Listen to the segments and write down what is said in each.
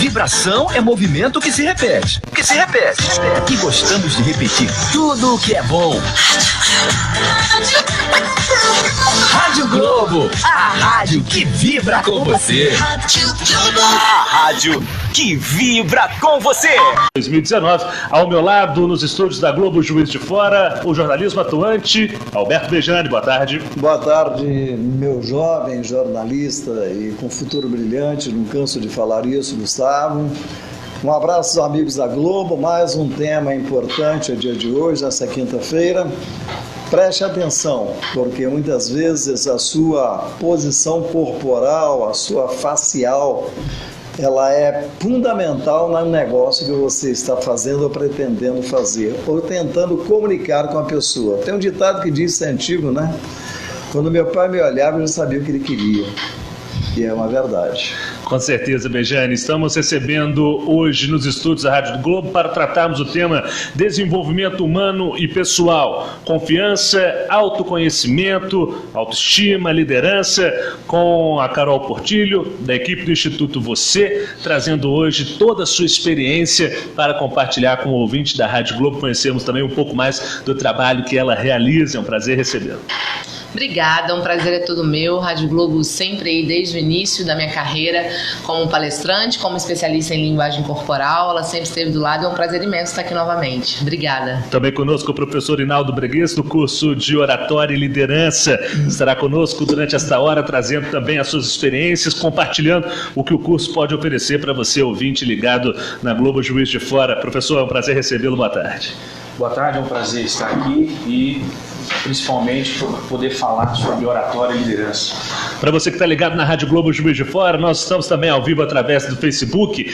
Vibração é movimento que se repete. E gostamos de repetir tudo o que é bom. Rádio Globo, a rádio que vibra com você. A rádio que vibra com você. 2019, ao meu lado, nos estúdios da Globo Juiz de Fora, o jornalismo atuante, Alberto Bejani. Boa tarde. Boa tarde, meu jovem jornalista e com futuro brilhante, não canso de falar isso, Gustavo. Um abraço aos amigos da Globo, mais um tema importante o dia de hoje, nessa quinta-feira. Preste atenção, porque muitas vezes a sua posição corporal, a sua facial, ela é fundamental no negócio que você está fazendo ou pretendendo fazer, ou tentando comunicar com a pessoa. Tem um ditado que diz, é antigo, né? Quando meu pai me olhava, eu já sabia o que ele queria. E é uma verdade. Com certeza, Bejani. Estamos recebendo hoje nos estúdios da Rádio Globo para tratarmos o tema desenvolvimento humano e pessoal. Confiança, autoconhecimento, autoestima, liderança, com a Carol Portilho, da equipe do Instituto Você, trazendo hoje toda a sua experiência para compartilhar com o ouvinte da Rádio Globo. Conhecemos também um pouco mais do trabalho que ela realiza. É um prazer recebê-la. Obrigada, um prazer é todo meu. Rádio Globo sempre aí desde o início da minha carreira como palestrante, como especialista em linguagem corporal, ela sempre esteve do lado e é um prazer imenso estar aqui novamente. Obrigada. Também conosco o professor Inaldo Breguês, do curso de Oratória e Liderança. Estará conosco durante esta hora, trazendo também as suas experiências, compartilhando o que o curso pode oferecer para você, ouvinte ligado na Globo Juiz de Fora. Professor, é um prazer recebê-lo. Boa tarde. Boa tarde, é um prazer estar aqui e principalmente poder falar sobre oratória e liderança. Para você que está ligado na Rádio Globo Juiz de Fora, nós estamos também ao vivo através do Facebook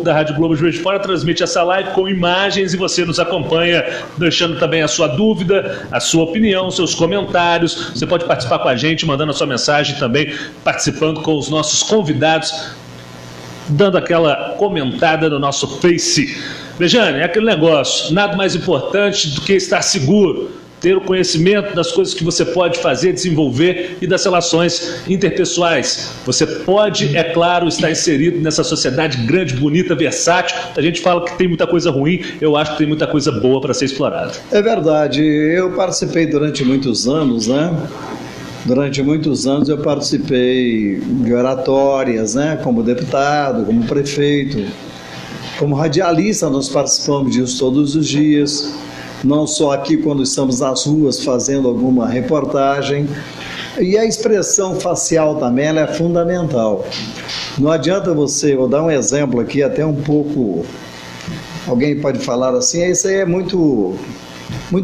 da Rádio Globo Juiz de Fora, transmite essa live com imagens e você nos acompanha, deixando também a sua dúvida, a sua opinião, seus comentários. Você pode participar com a gente, mandando a sua mensagem também, participando com os nossos convidados, dando aquela comentada no nosso Face. Bejani, é aquele negócio, nada mais importante do que estar seguro, ter o conhecimento das coisas que você pode fazer, desenvolver e das relações interpessoais. Você pode, é claro, estar inserido nessa sociedade grande, bonita, versátil. A gente fala que tem muita coisa ruim, eu acho que tem muita coisa boa para ser explorada. É verdade, eu participei durante muitos anos, né? Durante muitos anos eu participei de oratórias, né? Como deputado, como prefeito, como radialista, nós participamos disso todos os dias. Não só aqui quando estamos nas ruas fazendo alguma reportagem. E a expressão facial também ela é fundamental. Não adianta você, vou dar um exemplo aqui até um pouco, alguém pode falar assim, isso aí é muito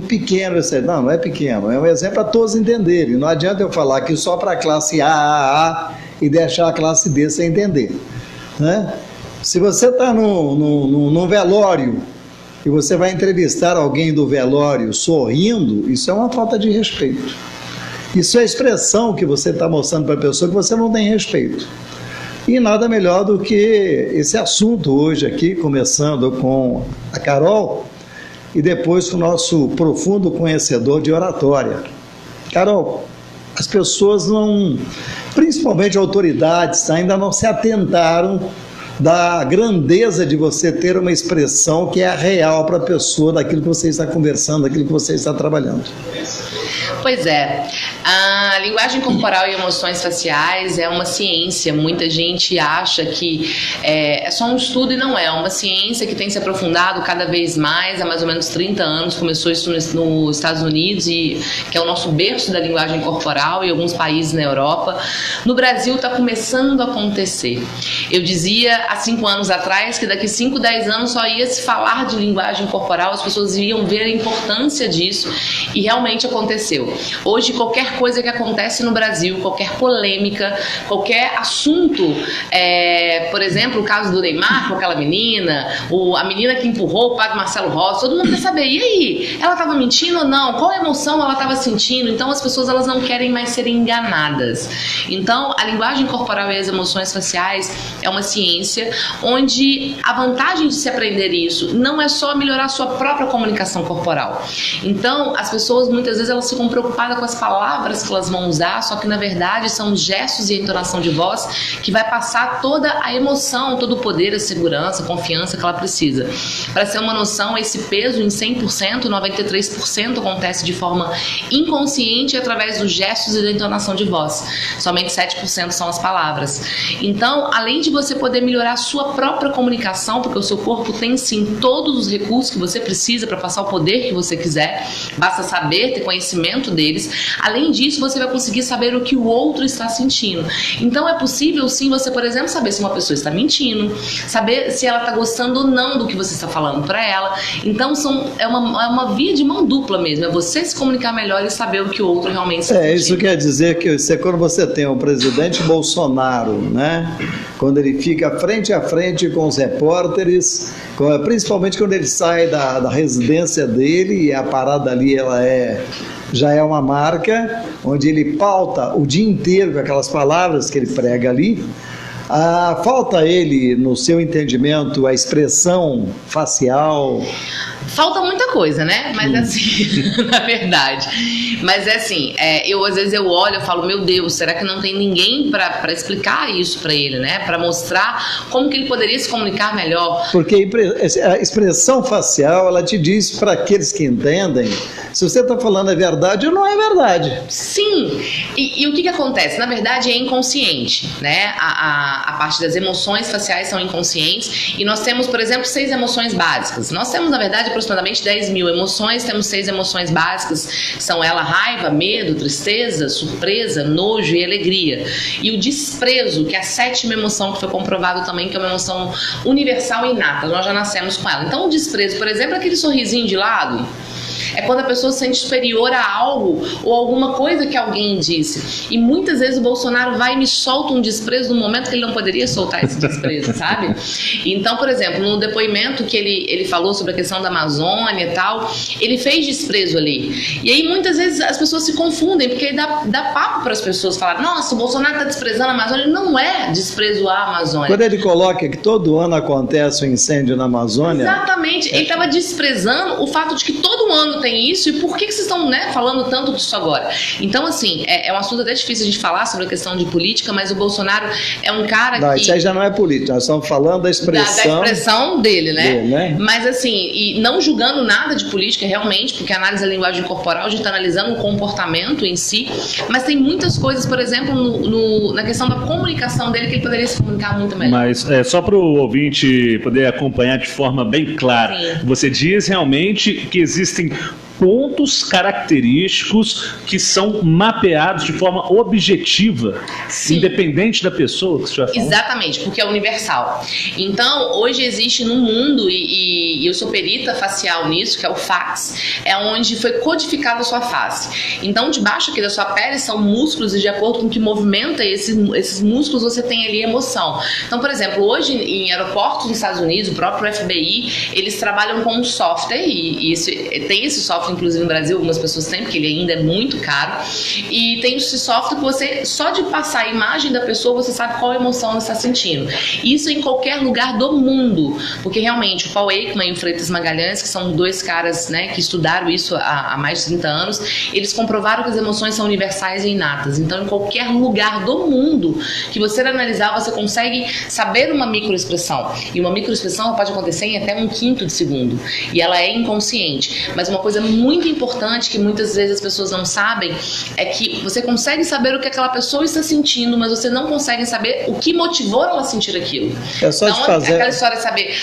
pequeno. Não é pequeno, é um exemplo para todos entenderem. Não adianta eu falar aqui só para a classe A e deixar a classe B sem entender, né? Se você está num velório e você vai entrevistar alguém do velório sorrindo, isso é uma falta de respeito. Isso é a expressão que você está mostrando para a pessoa que você não tem respeito. E nada melhor do que esse assunto hoje aqui, começando com a Carol e depois com o nosso profundo conhecedor de oratória. Carol, as pessoas não, principalmente autoridades, ainda não se atentaram da grandeza de você ter uma expressão que é real para a pessoa daquilo que você está conversando, daquilo que você está trabalhando. Pois é, a linguagem corporal e emoções faciais é uma ciência. Muita gente acha que é só um estudo e não é. É uma ciência que tem se aprofundado cada vez mais. Há mais ou menos 30 anos começou isso nos Estados Unidos, que é o nosso berço da linguagem corporal, e alguns países na Europa. No Brasil está começando a acontecer. Eu dizia há 5 anos atrás que daqui 5, 10 anos só ia se falar de linguagem corporal, as pessoas iam ver a importância disso, e realmente aconteceu. Hoje, qualquer coisa que acontece no Brasil, qualquer polêmica, qualquer assunto, por exemplo, o caso do Neymar com aquela menina, a menina que empurrou o padre Marcelo Rossi, todo mundo quer saber, e aí? Ela estava mentindo ou não? Qual emoção ela estava sentindo? Então, as pessoas elas não querem mais ser enganadas. Então, a linguagem corporal e as emoções faciais é uma ciência onde a vantagem de se aprender isso não é só melhorar a sua própria comunicação corporal. Então, as pessoas muitas vezes elas ficam preocupadas com as palavras que elas vão usar, só que na verdade são gestos e entonação de voz que vai passar toda a a emoção, todo o poder, a segurança, a confiança que ela precisa. Para ser uma noção, esse peso em 100%, 93% acontece de forma inconsciente através dos gestos e da entonação de voz. Somente 7% são as palavras. Então, além de você poder melhorar a sua própria comunicação, porque o seu corpo tem sim todos os recursos que você precisa para passar o poder que você quiser, basta saber, ter conhecimento deles. Além disso, você vai conseguir saber o que o outro está sentindo. Então, é possível sim você, por exemplo, saber se uma pessoa está mentindo, saber se ela está gostando ou não do que você está falando para ela. Então, é uma via de mão dupla mesmo, é você se comunicar melhor e saber o que o outro realmente está sentindo. Isso quer dizer que quando você tem o presidente Bolsonaro, né, quando ele fica frente a frente com os repórteres, principalmente quando ele sai da residência dele, e a parada ali já é uma marca, onde ele pauta o dia inteiro com aquelas palavras que ele prega ali. Falta ele, no seu entendimento, a expressão facial? Falta muita coisa, né? Mas assim, na verdade. Mas é assim, às vezes eu olho e falo, meu Deus, será que não tem ninguém para explicar isso para ele, né? Para mostrar como que ele poderia se comunicar melhor. Porque a expressão facial, ela te diz para aqueles que entendem se você está falando a verdade ou não é verdade. Sim. E o que acontece? Na verdade é inconsciente, né? A parte das emoções faciais são inconscientes e nós temos, por exemplo, 6 emoções básicas. Nós temos, na verdade, aproximadamente 10 mil emoções, temos 6 emoções básicas, que são raiva, medo, tristeza, surpresa, nojo e alegria. E o desprezo, que é a 7ª emoção, que foi comprovado também que é uma emoção universal e inata, nós já nascemos com ela. Então o desprezo, por exemplo, aquele sorrisinho de lado, é quando a pessoa se sente superior a algo ou alguma coisa que alguém disse. E muitas vezes o Bolsonaro vai e me solta um desprezo no momento que ele não poderia soltar esse desprezo, sabe? Então, por exemplo, no depoimento que ele falou sobre a questão da Amazônia e tal, ele fez desprezo ali. E aí muitas vezes as pessoas se confundem, porque ele dá papo para as pessoas falar, nossa, o Bolsonaro está desprezando a Amazônia. Não é desprezo à Amazônia. Quando ele coloca que todo ano acontece um incêndio na Amazônia... Exatamente. Ele estava desprezando o fato de que todo ano tem isso, e por que vocês estão, né, falando tanto disso agora? Então, assim, é um assunto até difícil a gente falar sobre a questão de política, mas o Bolsonaro é um cara que... Isso aí já não é política, nós estamos falando da expressão... Da expressão dele, né? Mas, assim, e não julgando nada de política, realmente, porque a análise da linguagem corporal, a gente está analisando o comportamento em si, mas tem muitas coisas, por exemplo, na questão da comunicação dele, que ele poderia se comunicar muito melhor. Mas, só para o ouvinte poder acompanhar de forma bem clara, sim, você diz realmente que existem pontos característicos que são mapeados de forma objetiva, sim, independente da pessoa que você vai falar. Exatamente, porque é universal. Então, hoje existe no mundo, e eu sou perita facial nisso, que é o fax, é onde foi codificada a sua face. Então, debaixo aqui da sua pele são músculos, e de acordo com o que movimenta esses músculos, você tem ali emoção. Então, por exemplo, hoje em aeroportos nos Estados Unidos, o próprio FBI, eles trabalham com um software, e tem esse software inclusive no Brasil, algumas pessoas têm, porque ele ainda é muito caro, e tem esse software que você, só de passar a imagem da pessoa, você sabe qual emoção ela está sentindo. Isso em qualquer lugar do mundo, porque realmente o Paul Ekman e o Freitas Magalhães, que são 2 caras, né, que estudaram isso há mais de 30 anos, eles comprovaram que as emoções são universais e inatas. Então, em qualquer lugar do mundo que você analisar, você consegue saber uma microexpressão. E uma microexpressão pode acontecer em até 1/5 de segundo. E ela é inconsciente. Mas uma coisa muito importante que muitas vezes as pessoas não sabem é que você consegue saber o que aquela pessoa está sentindo, mas você não consegue saber o que motivou ela a sentir aquilo. É só de fazer... aquela história de saber,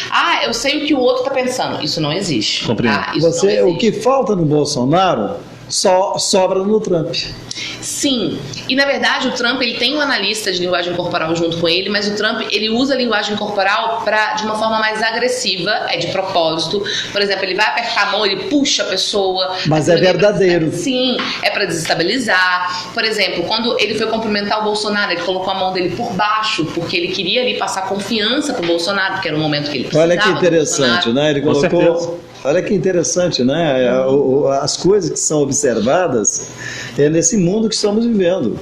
eu sei o que o outro está pensando. Isso não existe. Compreendo. Isso não existe. O que falta no Bolsonaro só sobra no Trump. Sim, e na verdade o Trump, ele tem um analista de linguagem corporal junto com ele, mas o Trump, ele usa a linguagem corporal de uma forma mais agressiva, de propósito. Por exemplo, ele vai apertar a mão, ele puxa a pessoa. Mas é verdadeiro. Sim, é para desestabilizar. Por exemplo, quando ele foi cumprimentar o Bolsonaro, ele colocou a mão dele por baixo, porque ele queria ali passar confiança pro Bolsonaro, porque era um momento que ele precisava. Olha que interessante, né? Ele colocou... Olha que interessante, né? As coisas que são observadas nesse mundo que estamos vivendo.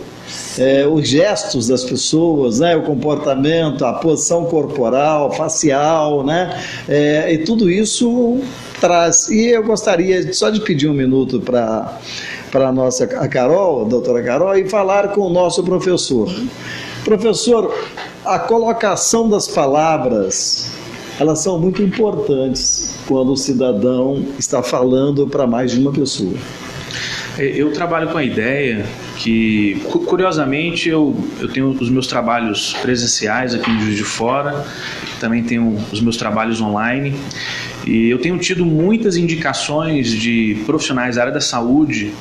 Os gestos das pessoas, né? O comportamento, a posição corporal, facial, né? E tudo isso traz. E eu gostaria só de pedir um minuto para a doutora Carol, e falar com o nosso professor. Professor, A colocação das palavras, elas são muito importantes quando o cidadão está falando para mais de uma pessoa. Eu trabalho com a ideia que, curiosamente, eu tenho os meus trabalhos presenciais aqui em Juiz de Fora, também tenho os meus trabalhos online, e eu tenho tido muitas indicações de profissionais da área da saúde,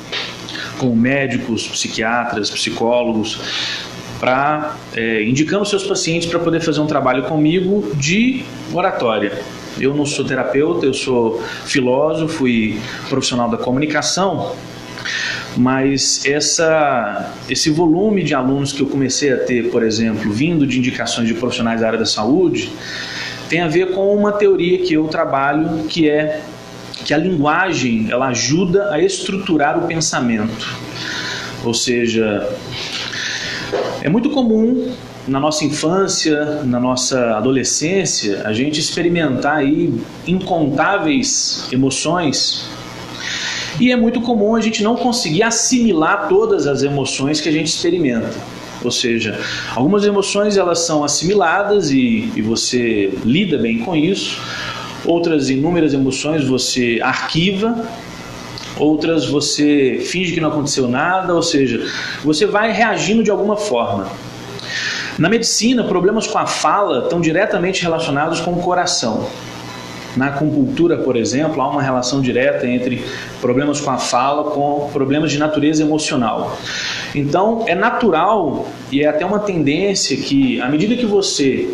como médicos, psiquiatras, psicólogos, indicando seus pacientes para poder fazer um trabalho comigo de oratória. Eu não sou terapeuta, eu sou filósofo e profissional da comunicação, mas esse volume de alunos que eu comecei a ter, por exemplo, vindo de indicações de profissionais da área da saúde, tem a ver com uma teoria que eu trabalho, que é que a linguagem ela ajuda a estruturar o pensamento. Ou seja, é muito comum na nossa infância, na nossa adolescência, a gente experimentar aí incontáveis emoções, e é muito comum a gente não conseguir assimilar todas as emoções que a gente experimenta. Ou seja, algumas emoções elas são assimiladas e você lida bem com isso, outras inúmeras emoções você arquiva, outras você finge que não aconteceu nada, ou seja, você vai reagindo de alguma forma. Na medicina, problemas com a fala estão diretamente relacionados com o coração. Na acupuntura, por exemplo, há uma relação direta entre problemas com a fala com problemas de natureza emocional. Então, é natural e é até uma tendência que, à medida que você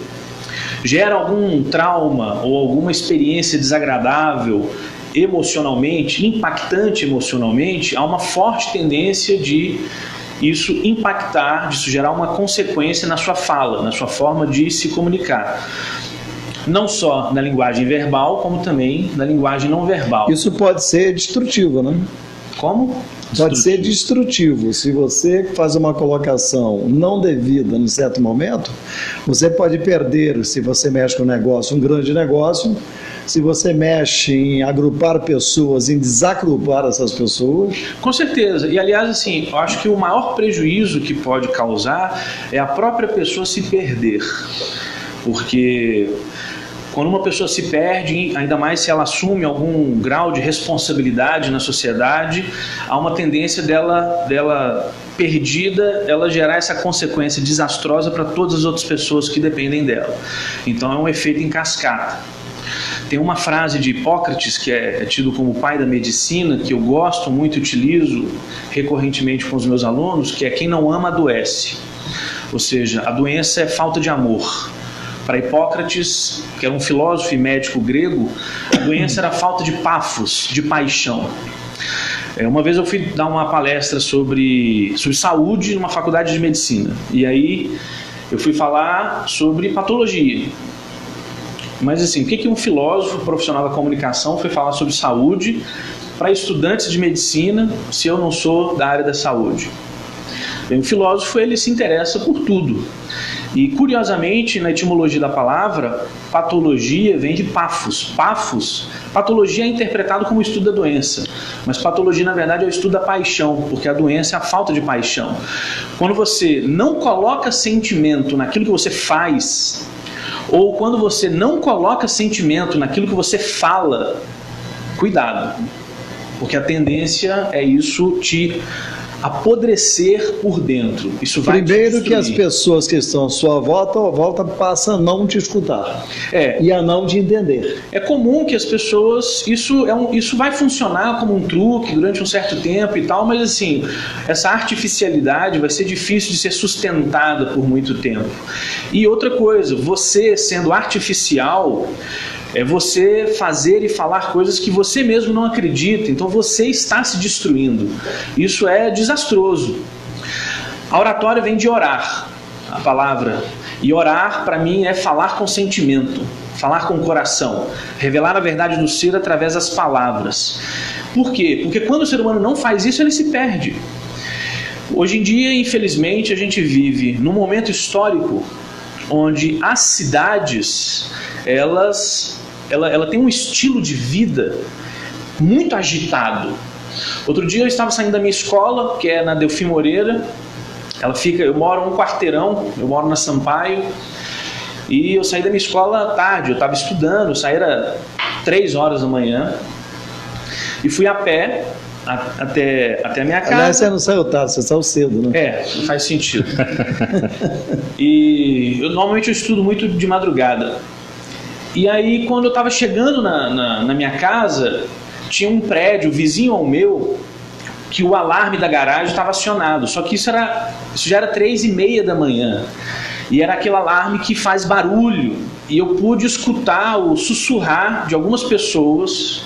gera algum trauma ou alguma experiência desagradável emocionalmente, impactante emocionalmente, há uma forte tendência de isso impactar, de isso gerar uma consequência na sua fala, na sua forma de se comunicar. Não só na linguagem verbal, como também na linguagem não verbal. Isso pode ser destrutivo, né? Como? Pode ser destrutivo. Se você faz uma colocação não devida em certo momento, você pode perder, se você mexe com um negócio, um grande negócio, se você mexe em agrupar pessoas, em desagrupar essas pessoas. Com certeza. E, aliás, assim, eu acho que o maior prejuízo que pode causar é a própria pessoa se perder. Porque quando uma pessoa se perde, ainda mais se ela assume algum grau de responsabilidade na sociedade, há uma tendência dela perdida, ela gerar essa consequência desastrosa para todas as outras pessoas que dependem dela. Então é um efeito em cascata. Tem uma frase de Hipócrates, que é tido como o pai da medicina, que eu gosto muito, utilizo recorrentemente com os meus alunos, que é: quem não ama adoece. Ou seja, a doença é falta de amor. Para Hipócrates, que era um filósofo e médico grego, a doença era a falta de paphos, de paixão. Uma vez eu fui dar uma palestra sobre saúde numa faculdade de medicina. E aí eu fui falar sobre patologia. Mas assim, o que um filósofo profissional da comunicação foi falar sobre saúde para estudantes de medicina se eu não sou da área da saúde? Bem, o filósofo ele se interessa por tudo. E, curiosamente, na etimologia da palavra, patologia vem de paphos. Paphos, patologia é interpretado como estudo da doença, mas patologia, na verdade, é o estudo da paixão, porque a doença é a falta de paixão. Quando você não coloca sentimento naquilo que você faz, ou quando você não coloca sentimento naquilo que você fala, cuidado, porque a tendência é isso te apodrecer por dentro. Isso vai primeiro que as pessoas que estão à sua volta passam a não te escutar e a não te entender. É comum que as pessoas, isso vai funcionar como um truque durante um certo tempo e tal, mas assim, essa artificialidade vai ser difícil de ser sustentada por muito tempo. E outra coisa, você sendo artificial, é você fazer e falar coisas que você mesmo não acredita, então você está se destruindo. Isso é desastroso. A oratória vem de orar, a palavra. E orar, para mim, é falar com sentimento, falar com o coração, revelar a verdade do ser através das palavras. Por quê? Porque quando o ser humano não faz isso, ele se perde. Hoje em dia, infelizmente, a gente vive num momento histórico onde as cidades, ela tem um estilo de vida muito agitado. Outro dia eu estava saindo da minha escola, que é na Delfim Moreira. Eu moro um quarteirão, eu moro na Sampaio, E eu saí da minha escola tarde, eu estava estudando, eu saí era 3 horas da manhã e fui a pé até a minha casa. Aliás, você não saiu tarde, você saiu cedo, né? É, faz sentido. E normalmente eu estudo muito de madrugada. E aí, quando eu estava chegando na minha casa, tinha um prédio vizinho ao meu que o alarme da garagem estava acionado. Só que isso já era 3h30 da manhã. E era aquele alarme que faz barulho. E eu pude escutar o sussurrar de algumas pessoas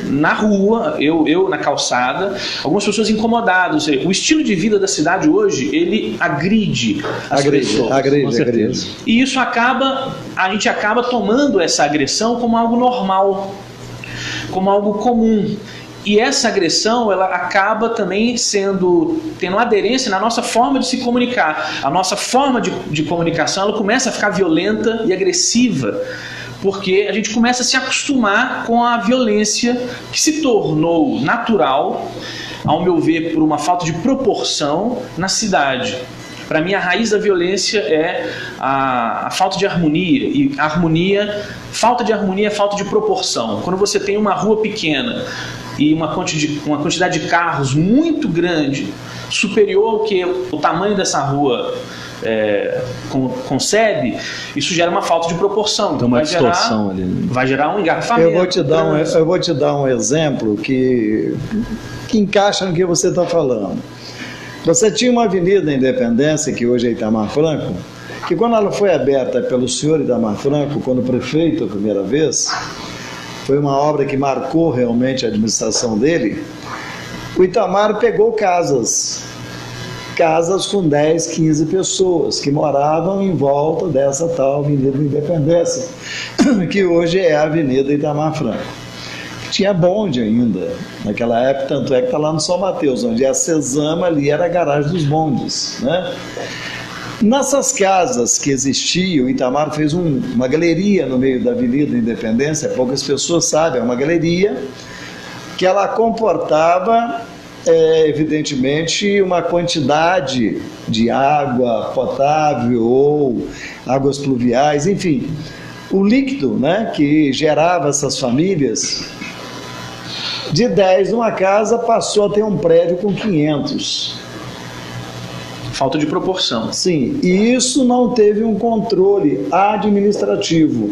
na rua, eu na calçada, algumas pessoas incomodadas. O estilo de vida da cidade hoje, ele agride as pessoas. Agride. E isso a gente acaba tomando essa agressão como algo normal, como algo comum. E essa agressão, ela acaba também tendo aderência na nossa forma de se comunicar. A nossa forma de comunicação, ela começa a ficar violenta e agressiva, porque a gente começa a se acostumar com a violência que se tornou natural, ao meu ver, por uma falta de proporção na cidade. Para mim, a raiz da violência é a falta de harmonia. E falta de harmonia é falta de proporção. Quando você tem uma rua pequena e uma quantidade de carros muito grande, superior ao que o tamanho dessa rua concebe, isso gera uma falta de proporção. Então uma distorção ali. Vai gerar um engarrafamento. Eu vou te dar um exemplo que encaixa no que você está falando. Você tinha uma avenida Independência, que hoje é Itamar Franco, que quando ela foi aberta pelo senhor Itamar Franco, quando prefeito a primeira vez, foi uma obra que marcou realmente a administração dele. O Itamar pegou casas com 10, 15 pessoas que moravam em volta dessa tal Avenida Independência, que hoje é a Avenida Itamar Franco. Tinha bonde ainda naquela época, tanto é que está lá no São Mateus, onde é a Cesama, ali era a garagem dos bondes, né? Nessas casas que existiam, o Itamar fez uma galeria no meio da Avenida Independência, poucas pessoas sabem, é uma galeria que ela comportava, evidentemente, uma quantidade de água potável ou águas pluviais, enfim, o líquido, né, que gerava essas famílias, de 10 numa casa passou a ter um prédio com 500. Falta de proporção. Sim, e isso não teve um controle administrativo.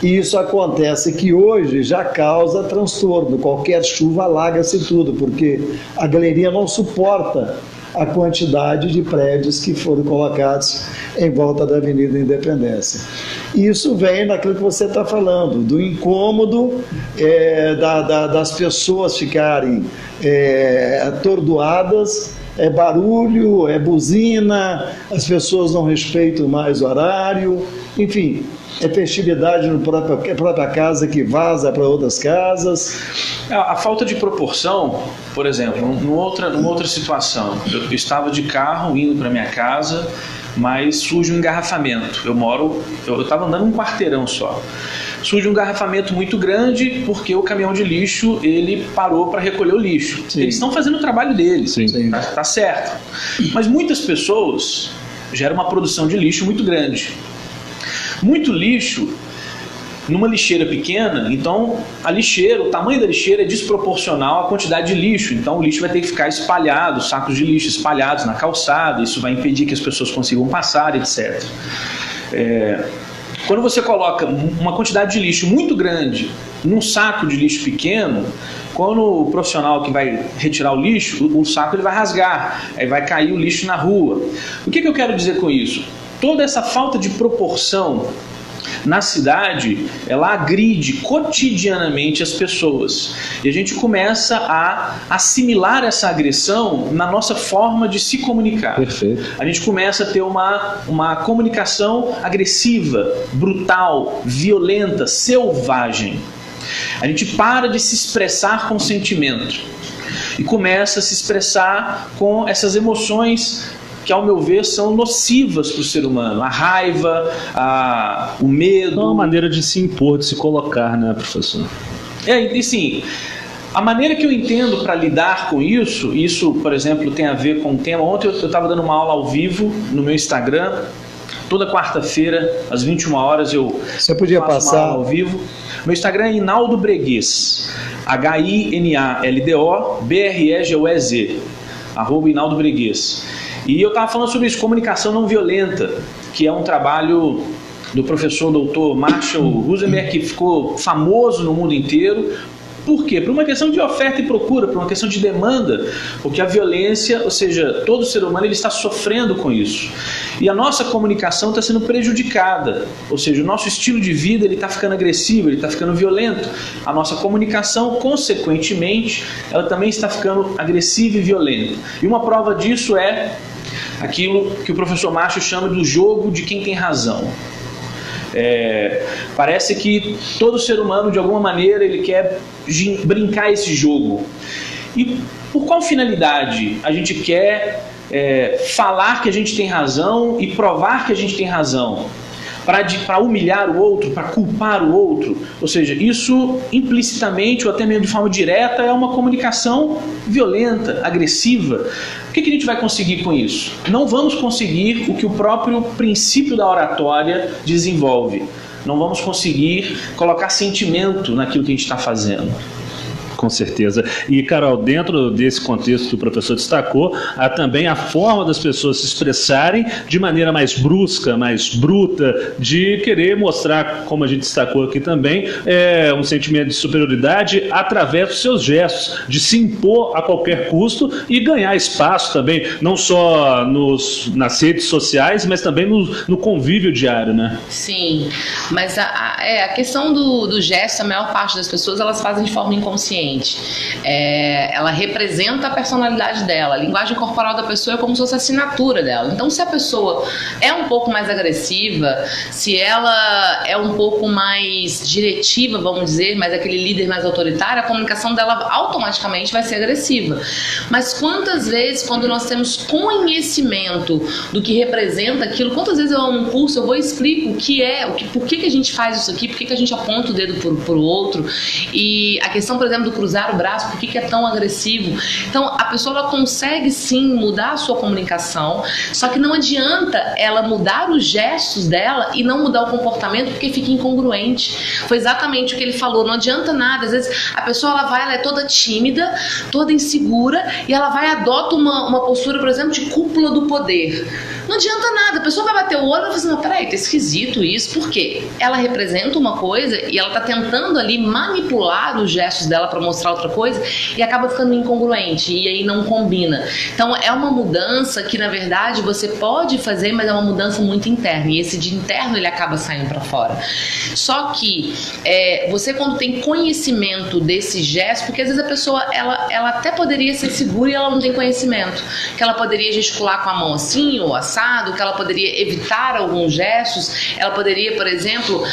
Isso acontece que hoje já causa transtorno. Qualquer chuva alaga-se tudo, porque a galeria não suporta a quantidade de prédios que foram colocados em volta da Avenida Independência. Isso vem daquilo que você está falando, do incômodo das pessoas ficarem atordoadas, barulho, buzina, as pessoas não respeitam mais o horário, enfim, festividade na própria casa que vaza para outras casas. A falta de proporção, por exemplo, numa outra situação, eu estava de carro indo para minha casa, mas surge um engarrafamento. Eu estava andando um quarteirão só. Surge um engarrafamento muito grande porque o caminhão de lixo, ele parou para recolher o lixo. Sim. Eles estão fazendo o trabalho deles, sim. Tá certo. Mas muitas pessoas geram uma produção de lixo muito grande. Muito lixo numa lixeira pequena, então o tamanho da lixeira é desproporcional à quantidade de lixo, então o lixo vai ter que ficar espalhado, sacos de lixo espalhados na calçada, isso vai impedir que as pessoas consigam passar, etc. Quando você coloca uma quantidade de lixo muito grande num saco de lixo pequeno, quando o profissional que vai retirar o lixo, o saco ele vai rasgar, aí vai cair o lixo na rua. O que eu quero dizer com isso? Toda essa falta de proporção na cidade, ela agride cotidianamente as pessoas. E a gente começa a assimilar essa agressão na nossa forma de se comunicar. Perfeito. A gente começa a ter uma comunicação agressiva, brutal, violenta, selvagem. A gente para de se expressar com sentimento e começa a se expressar com essas emoções que, ao meu ver, são nocivas para o ser humano. A raiva, o medo. É uma maneira de se impor, de se colocar, né, professor? E sim, a maneira que eu entendo para lidar com isso, por exemplo, tem a ver com o tema. Ontem eu estava dando uma aula ao vivo no meu Instagram Toda quarta-feira, às 21 horas, eu Você podia faço uma passar aula ao vivo. Meu Instagram é Hinaldo Bregues, HINALDO-BREGUEZ, @Hinaldo Bregues. E eu estava falando sobre isso, comunicação não violenta, que é um trabalho do professor Dr. Marshall Rosenberg, que ficou famoso no mundo inteiro. Por quê? Por uma questão de oferta e procura, por uma questão de demanda, porque a violência, ou seja, todo ser humano ele está sofrendo com isso. E a nossa comunicação está sendo prejudicada, ou seja, o nosso estilo de vida ele está ficando agressivo, ele está ficando violento. A nossa comunicação, consequentemente, ela também está ficando agressiva e violenta. E uma prova disso é aquilo que o professor Marshall chama do jogo de quem tem razão. Parece que todo ser humano, de alguma maneira, ele quer brincar esse jogo. E por qual finalidade a gente quer falar que a gente tem razão e provar que a gente tem razão? Para humilhar o outro, para culpar o outro? Ou seja, isso implicitamente ou até mesmo de forma direta é uma comunicação violenta, agressiva. O que a gente vai conseguir com isso? Não vamos conseguir o que o próprio princípio da oratória desenvolve. Não vamos conseguir colocar sentimento naquilo que a gente está fazendo. Com certeza. E, Carol, dentro desse contexto que o professor destacou, há também a forma das pessoas se expressarem de maneira mais brusca, mais bruta, de querer mostrar, como a gente destacou aqui também, um sentimento de superioridade através dos seus gestos, de se impor a qualquer custo e ganhar espaço também, não só nas redes sociais, mas também no convívio diário, né? Sim, mas a questão do gesto, a maior parte das pessoas, elas fazem de forma inconsciente. Ela representa a personalidade dela. A linguagem corporal da pessoa é como se fosse a assinatura dela. Então, se a pessoa é um pouco mais agressiva, se ela é um pouco mais diretiva, vamos dizer, mas aquele líder mais autoritário, a comunicação dela automaticamente vai ser agressiva. Mas quantas vezes, quando nós temos conhecimento do que representa aquilo, quantas vezes eu dou um curso, eu vou e explico por que a gente faz isso aqui, por que a gente aponta o dedo pro outro, e a questão, por exemplo, do cruzar o braço, por que é tão agressivo. Então, a pessoa ela consegue sim mudar a sua comunicação, só que não adianta ela mudar os gestos dela e não mudar o comportamento, porque fica incongruente. Foi exatamente o que ele falou, não adianta nada. Às vezes a pessoa ela é toda tímida, toda insegura, e ela vai e adota uma postura, por exemplo, de cúpula do poder. Não adianta nada, a pessoa vai bater o olho e vai falar assim, peraí, tá esquisito isso, por quê? Ela representa uma coisa e ela tá tentando ali manipular os gestos dela para mostrar outra coisa e acaba ficando incongruente e aí não combina. Então é uma mudança que na verdade você pode fazer, mas é uma mudança muito interna, e esse de interno ele acaba saindo para fora. Só que você quando tem conhecimento desse gesto, porque às vezes a pessoa ela até poderia ser segura e ela não tem conhecimento, que ela poderia gesticular com a mão assim ou assado, que ela poderia evitar alguns gestos, ela poderia, por exemplo,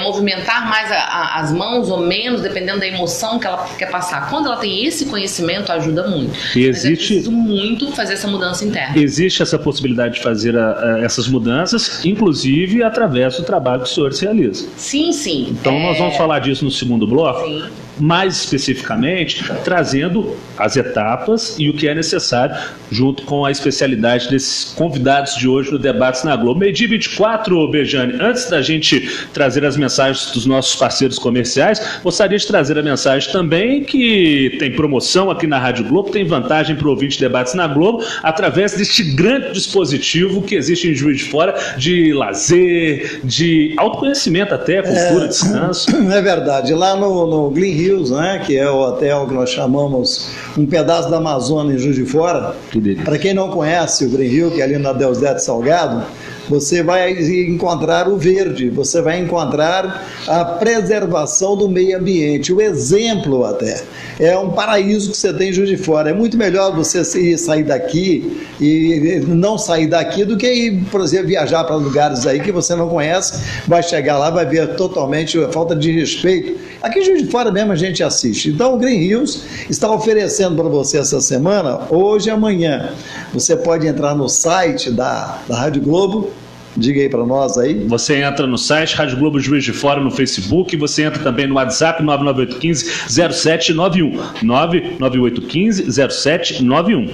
movimentar mais as mãos ou menos, dependendo da emoção que ela quer passar. Quando ela tem esse conhecimento, ajuda muito. E mas é preciso muito fazer essa mudança interna. Existe essa possibilidade de fazer essas mudanças, inclusive através do trabalho que o senhor realiza. Sim, sim. Então nós vamos falar disso no segundo bloco. Sim. Mais especificamente, trazendo as etapas e o que é necessário, junto com a especialidade desses convidados de hoje no Debates na Globo. Meio-dia 24, Bejane, antes da gente trazer as mensagens dos nossos parceiros comerciais, gostaria de trazer a mensagem também que tem promoção aqui na Rádio Globo, tem vantagem para o ouvinte Debates na Globo, através deste grande dispositivo que existe em Juiz de Fora, de lazer, de autoconhecimento até, cultura, descanso. É verdade, lá no Green Hills, né, que é o hotel que nós chamamos um pedaço da Amazônia em Juiz de Fora. Para quem não conhece o Green Hill, que é ali na Deusdete Salgado, você vai encontrar o verde, você vai encontrar a preservação do meio ambiente, o exemplo até. É um paraíso que você tem em Juiz de Fora. É muito melhor você sair daqui e não sair daqui do que ir, por exemplo, viajar para lugares aí que você não conhece, vai chegar lá, vai ver totalmente a falta de respeito. Aqui em Juiz de Fora mesmo a gente assiste. Então o Green Hills está oferecendo para você essa semana, hoje e amanhã. Você pode entrar no site da Rádio Globo, Diga aí para nós aí. Você entra no site Rádio Globo Juiz de Fora no Facebook, você entra também no WhatsApp 99815-0791, 99815-0791.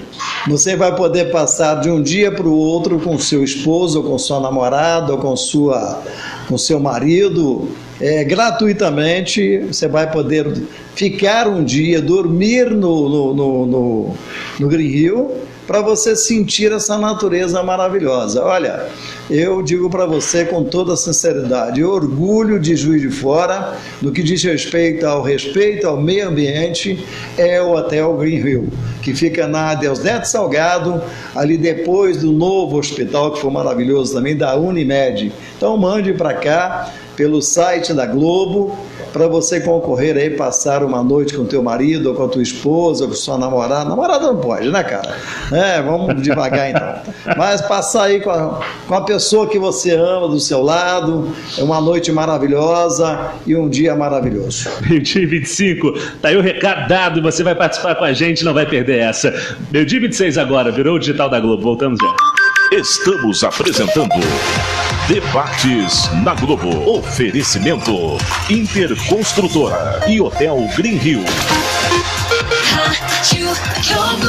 Você vai poder passar de um dia para o outro com seu esposo, ou com sua namorada, ou com seu marido, gratuitamente. Você vai poder ficar um dia, dormir no Green Hill, para você sentir essa natureza maravilhosa. Olha, eu digo para você com toda sinceridade, orgulho de Juiz de Fora, no que diz respeito ao meio ambiente, é o Hotel Green Hill, que fica na Adeus Neto Salgado, ali depois do novo hospital, que foi maravilhoso também, da Unimed. Então mande para cá, pelo site da Globo, para você concorrer aí, passar uma noite com teu marido, ou com a tua esposa, ou com sua namorada. Namorada não pode, né, cara? Vamos devagar então. Mas passar aí com a pessoa que você ama do seu lado, é uma noite maravilhosa e um dia maravilhoso. Meio-dia 25, tá aí o recado dado, e você vai participar com a gente, não vai perder essa. Meio-dia 26 agora, virou o Digital da Globo, voltamos já. Estamos apresentando Debates na Globo. Oferecimento Interconstrutora e Hotel Green Hill.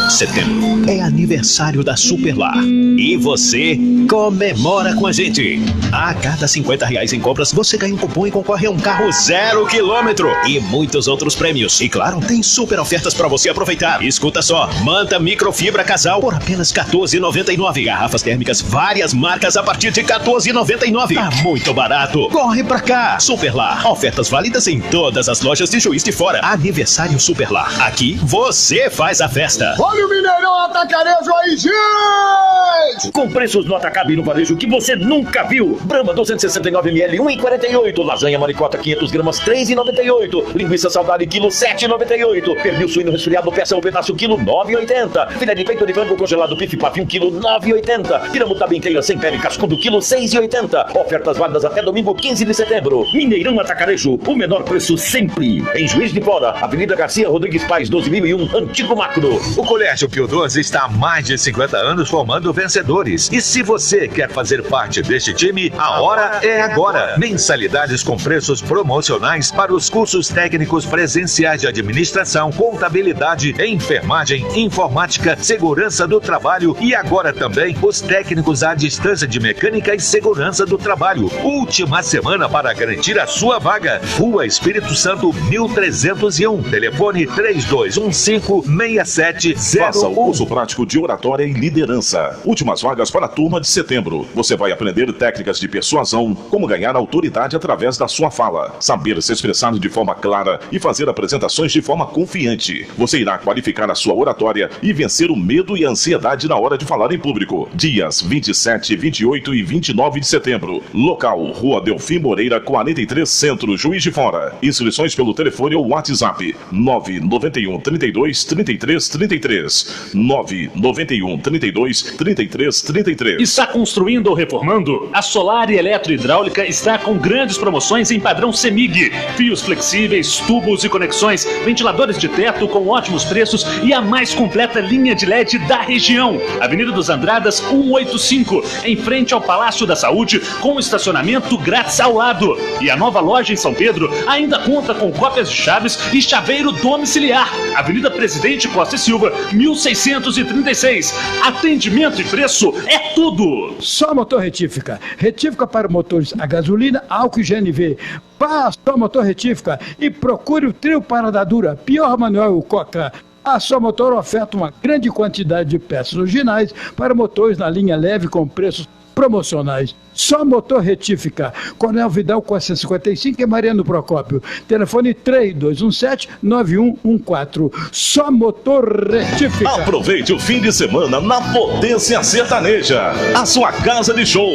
Setembro é aniversário da Superlar e você comemora com a gente. A cada R$50 em compras você ganha um cupom e concorre a um carro 0 km e muitos outros prêmios. E claro, tem super ofertas para você aproveitar. Escuta só, manta microfibra casal por apenas R$14,99. Garrafas térmicas várias marcas a partir de R$14,99. Tá muito barato. Corre pra cá. Superlar, ofertas válidas em todas as lojas de Juiz de Fora. Aniversário Superlar. Aqui você faz a festa. Olha o Mineirão Atacarejo aí, gente! Com preços no atacado e no varejo que você nunca viu. Brahma 269ml, 1,48. Lasanha maricota 500 gramas, 3,98. Linguiça saudade, quilo 7,98. Pernil suíno resfriado, peça ou pedaço, quilo 9,80. Filé de peito de frango congelado, bife paf, 1 quilo 9,80. Piramutaba inteira sem pele, cascudo, quilo 6,80. Ofertas válidas até domingo 15 de setembro. Mineirão Atacarejo, o menor preço sempre. Em Juiz de Fora, Avenida Garcia Rodrigues Pais, 12.001, Antigo Macro. O Colégio Pio XII está há mais de 50 anos formando vencedores. E se você quer fazer parte deste time, a hora é agora. Mensalidades com preços promocionais para os cursos técnicos presenciais de administração, contabilidade, enfermagem, informática, segurança do trabalho e agora também os técnicos à distância de mecânica e segurança do trabalho. Última semana para garantir a sua vaga. Rua Espírito Santo, 1301. Telefone 3215-6701. Faça o curso prático de oratória e liderança. Últimas vagas para a turma de setembro. Você vai aprender técnicas de persuasão, como ganhar autoridade através da sua fala, saber se expressar de forma clara e fazer apresentações de forma confiante. Você irá qualificar a sua oratória e vencer o medo e a ansiedade na hora de falar em público. Dias 27, 28 e 29 de setembro. Local, Rua Delfim Moreira, 43 Centro, Juiz de Fora. Inscrições pelo telefone ou WhatsApp 991 32 33 33 991 32 33 33. Está construindo ou reformando? A Solar e Eletrohidráulica está com grandes promoções em padrão CEMIG. Fios flexíveis, tubos e conexões, ventiladores de teto com ótimos preços e a mais completa linha de LED da região. Avenida dos Andradas, 185, em frente ao Palácio da Saúde, com estacionamento grátis ao lado. E a nova loja em São Pedro ainda conta com cópias de chaves e chaveiro domiciliar. Avenida Presidente Costa e Silva, 1636. Atendimento e preço é tudo. Só Motor Retífica. Retífica para motores a gasolina, álcool e GNV. Vá Só Motor Retífica e procure o trio Parada Dura, Pior Manuel o Coca. A Só Motor oferta uma grande quantidade de peças originais para motores na linha leve com preços promocionais. Só Motor Retífica. Coronel Vidal 455 e Mariano Procópio. Telefone 3217-9114. Só Motor Retífica. Aproveite o fim de semana na Potência Sertaneja, a sua casa de show.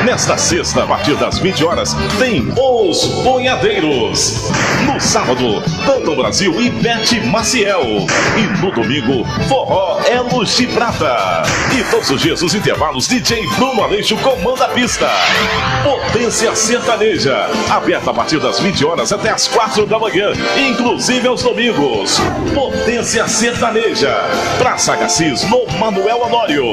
Nesta sexta, a partir das 20 horas, tem Os Boiadeiros. No sábado, Danton Brasil e Bete Maciel. E no domingo, Forró é Luz de Prata. E todos os dias, os intervalos, DJ Bruno Aleixo comanda a pista. Potência Sertaneja, aberta a partir das 20 horas até as 4 da manhã, inclusive aos domingos. Potência Sertaneja, Praça Gassis, no Manuel Honório.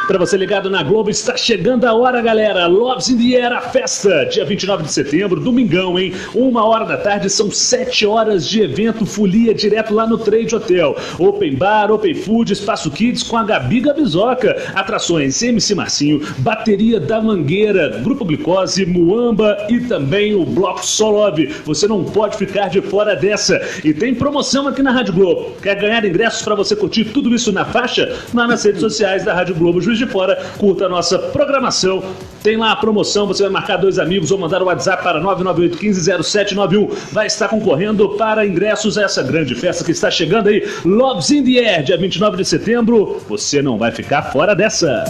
Para você ligado na Globo, está chegando a hora, galera. Loves in the Air, a festa. Dia 29 de setembro, domingão, hein? 1h da tarde, são 7 horas de evento, folia direto lá no Trade Hotel. Open Bar, Open Food, Espaço Kids com a Gabi Gabizoca. Atrações MC Marcinho, Bateria da Mangueira, Grupo Glicose, Muamba e também o Bloco Solove. Você não pode ficar de fora dessa. E tem promoção aqui na Rádio Globo. Quer ganhar ingressos para você curtir tudo isso na faixa? Lá nas redes sociais da Rádio Globo Juiz de Fora, curta a nossa programação. Tem lá a promoção, você vai marcar 2 amigos ou mandar o WhatsApp para 998150791. Vai estar concorrendo para ingressos a essa grande festa que está chegando aí. Loves in the Air, dia 29 de setembro. Você não vai ficar fora dessa.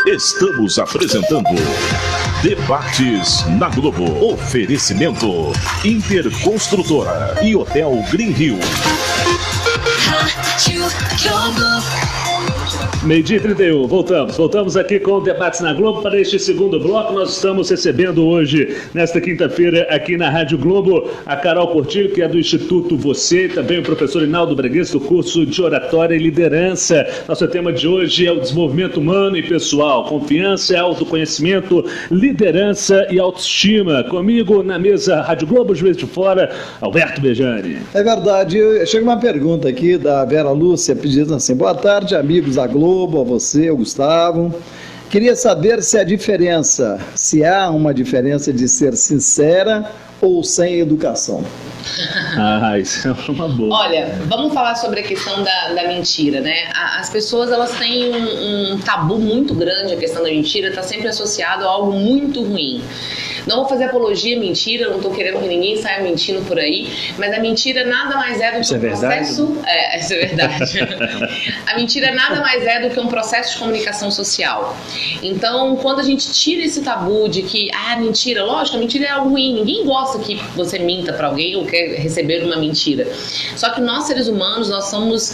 Estamos apresentando Debates na Globo. Oferecimento Interconstrutora e Hotel Green Hill. 12h31, voltamos aqui com o Debates na Globo para este segundo bloco. Nós estamos recebendo hoje, nesta quinta-feira, aqui na Rádio Globo, a Carol Portilho, que é do Instituto Você, também o professor Inaldo Braguês, do curso de Oratória e Liderança. Nosso tema de hoje é o desenvolvimento humano e pessoal, confiança, autoconhecimento, liderança e autoestima. Comigo na mesa Rádio Globo, Juiz de Fora, Alberto Bejani. É verdade, chega uma pergunta aqui da Vera Lúcia pedindo assim: boa tarde, amigos da Globo, a você, ao Gustavo. Queria saber se há uma diferença de ser sincera ou sem educação. Isso é uma boa. Olha, vamos falar sobre a questão da mentira, né? As pessoas, elas têm um tabu muito grande. A questão da mentira está sempre associado a algo muito ruim. Não vou fazer apologia à mentira, não estou querendo que ninguém saia mentindo por aí, mas a mentira nada mais é do que um processo... Isso é verdade. A mentira nada mais é do que um processo de comunicação social. Então, quando a gente tira esse tabu de que, mentira, lógico, a mentira é algo ruim, ninguém gosta que você minta para alguém ou quer receber uma mentira. Só que nós, seres humanos, nós somos...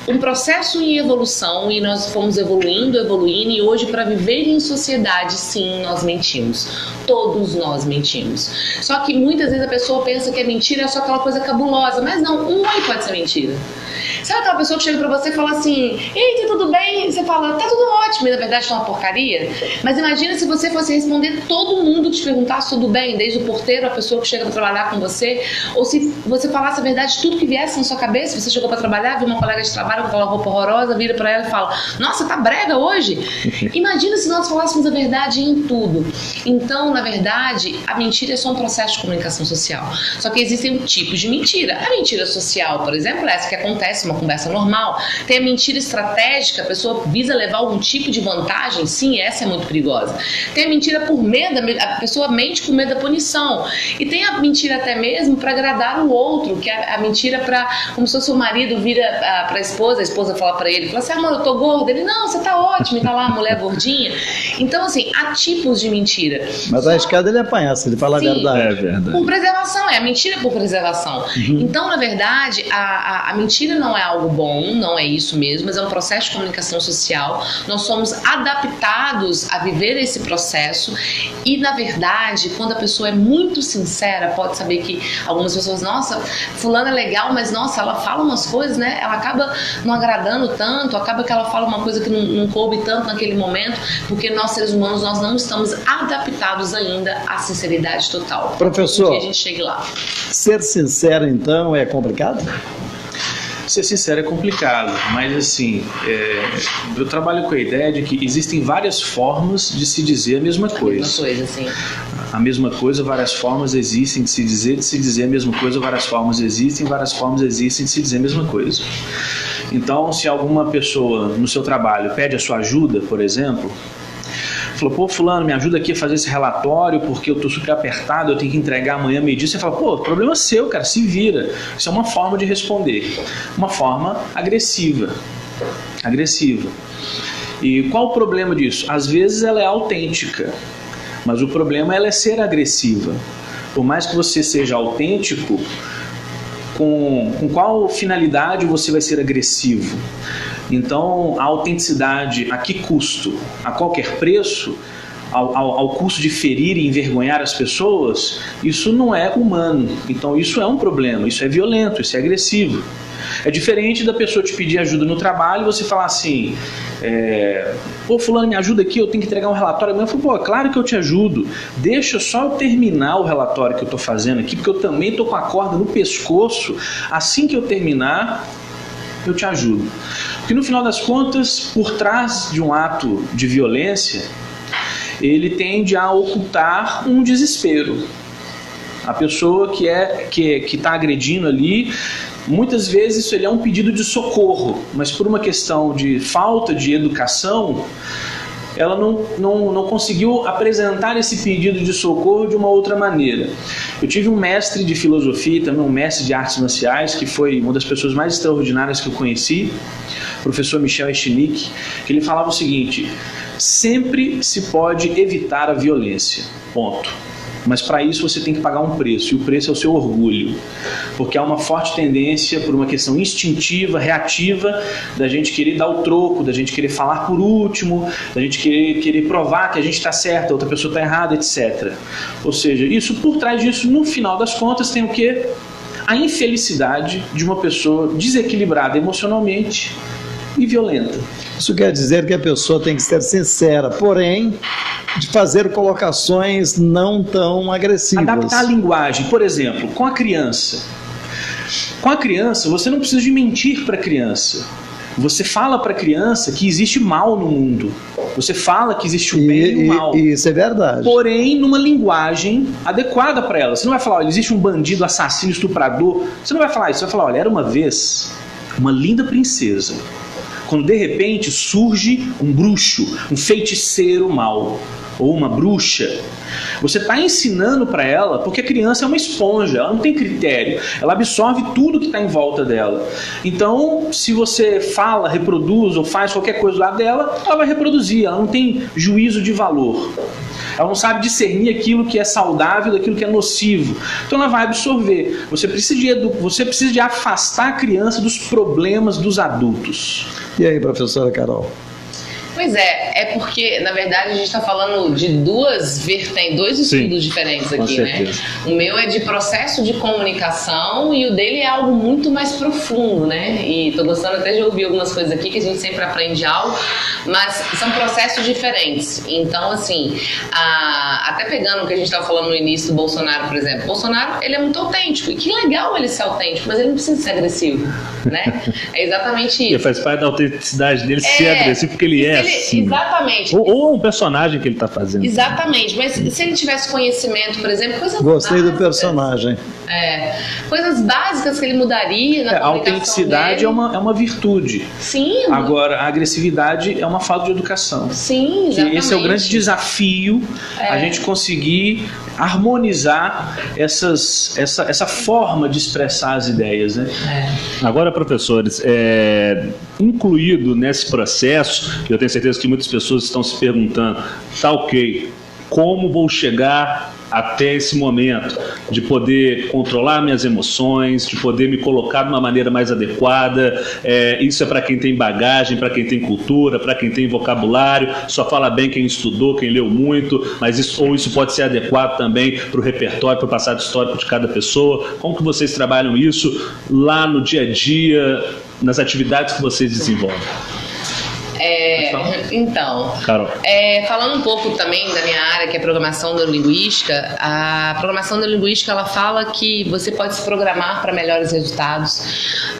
um processo em evolução, e nós fomos evoluindo, e hoje, para viver em sociedade, sim, nós mentimos. Todos nós mentimos. Só que muitas vezes a pessoa pensa que a mentira é só aquela coisa cabulosa, mas não, um oi pode ser mentira. Sabe aquela pessoa que chega pra você e fala assim: eita, tudo bem? E você fala, tá tudo ótimo, e na verdade tá uma porcaria. Mas imagina se você fosse responder todo mundo te perguntasse tudo bem, desde o porteiro, a pessoa que chega pra trabalhar com você, ou se você falasse a verdade, tudo que viesse na sua cabeça. Você chegou pra trabalhar, viu uma colega de trabalho com aquela roupa horrorosa, vira pra ela e fala: nossa, tá brega hoje? Imagina se nós falássemos a verdade em tudo. Então, na verdade, a mentira é só um processo de comunicação social. Só que existem tipos de mentira. A mentira social, por exemplo, é essa que acontece uma conversa normal. Tem a mentira estratégica, a pessoa visa levar algum tipo de vantagem. Sim, essa é muito perigosa. Tem a mentira por medo, a pessoa mente com medo da punição. E tem a mentira até mesmo para agradar o outro, que é a mentira para, como se fosse o marido vira para a esposa fala para ele, fala assim: amor, eu tô gorda. Ele: não, você tá ótimo. E tá lá a mulher gordinha. Então, assim, há tipos de mentira. Mas a escada ele apanha, se ele fala a verdade. É verdade. Por preservação, é a mentira por preservação. Então, na verdade, a mentira não é algo bom, não é isso mesmo, mas é um processo de comunicação social. Nós somos adaptados a viver esse processo e, na verdade, quando a pessoa é muito sincera, pode saber que algumas pessoas, nossa, fulana é legal, mas nossa, ela fala umas coisas, né? Ela acaba não agradando tanto, acaba que ela fala uma coisa que não coube tanto naquele momento, porque nós, seres humanos, nós não estamos adaptados ainda à sinceridade total. Professor, que a gente chegue lá. Ser sincero, então, é complicado? Ser sincero é complicado, mas assim, eu trabalho com a ideia de que existem várias formas de se dizer a mesma coisa. Sim. A mesma coisa, várias formas existem de se dizer a mesma coisa, várias formas existem de se dizer a mesma coisa. Então, se alguma pessoa no seu trabalho pede a sua ajuda, por exemplo, falou: pô, fulano, me ajuda aqui a fazer esse relatório porque eu tô super apertado, eu tenho que entregar amanhã meio-dia. Você fala: pô, problema seu, cara, se vira. Isso é uma forma de responder, uma forma agressiva. E qual o problema disso? Às vezes ela é autêntica, mas o problema é ser agressiva. Por mais que você seja autêntico, com qual finalidade você vai ser agressivo? Então, a autenticidade, a que custo? A qualquer preço? Ao custo de ferir e envergonhar as pessoas? Isso não é humano. Então, isso é um problema, isso é violento, isso é agressivo. É diferente da pessoa te pedir ajuda no trabalho e você falar assim, pô, fulano, me ajuda aqui, eu tenho que entregar um relatório. Eu falo, pô, claro que eu te ajudo, deixa só eu terminar o relatório que eu estou fazendo aqui, porque eu também estou com a corda no pescoço, assim que eu terminar, eu te ajudo. Porque no final das contas, por trás de um ato de violência, ele tende a ocultar um desespero. A pessoa que está agredindo ali, muitas vezes isso ele é um pedido de socorro, mas por uma questão de falta de educação, ela não conseguiu apresentar esse pedido de socorro de uma outra maneira. Eu tive um mestre de filosofia e também um mestre de artes marciais, que foi uma das pessoas mais extraordinárias que eu conheci, o professor Michel Echenique, que ele falava o seguinte: sempre se pode evitar a violência, ponto. Mas para isso você tem que pagar um preço, e o preço é o seu orgulho, porque há uma forte tendência, por uma questão instintiva, reativa, da gente querer dar o troco, da gente querer falar por último, da gente querer provar que a gente está certo, a outra pessoa está errada, etc. Ou seja, isso, por trás disso, no final das contas, tem o quê? A infelicidade de uma pessoa desequilibrada emocionalmente e violenta. Isso quer dizer que a pessoa tem que ser sincera, porém, de fazer colocações não tão agressivas. Adaptar a linguagem, por exemplo, com a criança. Com a criança, você não precisa de mentir para a criança. Você fala para a criança que existe mal no mundo. Você fala que existe o bem e o mal. Isso é verdade. Porém, numa linguagem adequada para ela. Você não vai falar, olha, existe um bandido, assassino, estuprador. Você não vai falar isso. Você vai falar, olha, era uma vez uma linda princesa, quando de repente surge um bruxo, um feiticeiro mau, ou uma bruxa. Você está ensinando para ela, porque a criança é uma esponja, ela não tem critério, ela absorve tudo que está em volta dela. Então, se você fala, reproduz ou faz qualquer coisa lá dela, ela vai reproduzir, ela não tem juízo de valor. Ela não sabe discernir aquilo que é saudável daquilo que é nocivo. Então ela vai absorver. Você precisa de afastar a criança dos problemas dos adultos. E aí, professora Carol? Pois é porque, na verdade, a gente está falando de dois estudos diferentes aqui, né? O meu é de processo de comunicação e o dele é algo muito mais profundo, né? E estou gostando até de ouvir algumas coisas aqui, que a gente sempre aprende algo, mas são processos diferentes. Então, assim, até pegando o que a gente estava falando no início do Bolsonaro, por exemplo. Bolsonaro, ele é muito autêntico, e que legal ele ser autêntico, mas ele não precisa ser agressivo, né? É exatamente isso. E faz parte da autenticidade dele ser agressivo, porque ele é assim. Exatamente. Ou um personagem que ele está fazendo. Exatamente, mas se ele tivesse conhecimento, por exemplo, coisas Gostei básicas, do personagem. Coisas básicas que ele mudaria na comunicação. A autenticidade dele. É uma virtude. Sim. Agora, a agressividade é uma falta de educação. Sim, exatamente. E esse é o grande desafio, a gente conseguir harmonizar essa forma de expressar as ideias, né? Agora, professores, incluído nesse processo, eu tenho certeza que muitas pessoas estão se perguntando, tá ok, como vou chegar até esse momento de poder controlar minhas emoções, de poder me colocar de uma maneira mais adequada. Isso é para quem tem bagagem, para quem tem cultura, para quem tem vocabulário. Só fala bem quem estudou, quem leu muito, mas isso pode ser adequado também para o repertório, para o passado histórico de cada pessoa. Como que vocês trabalham isso lá no dia a dia, nas atividades que vocês desenvolvem? Então, Carol. Falando um pouco também da minha área, que é programação neurolinguística, a programação neurolinguística, ela fala que você pode se programar para melhores resultados,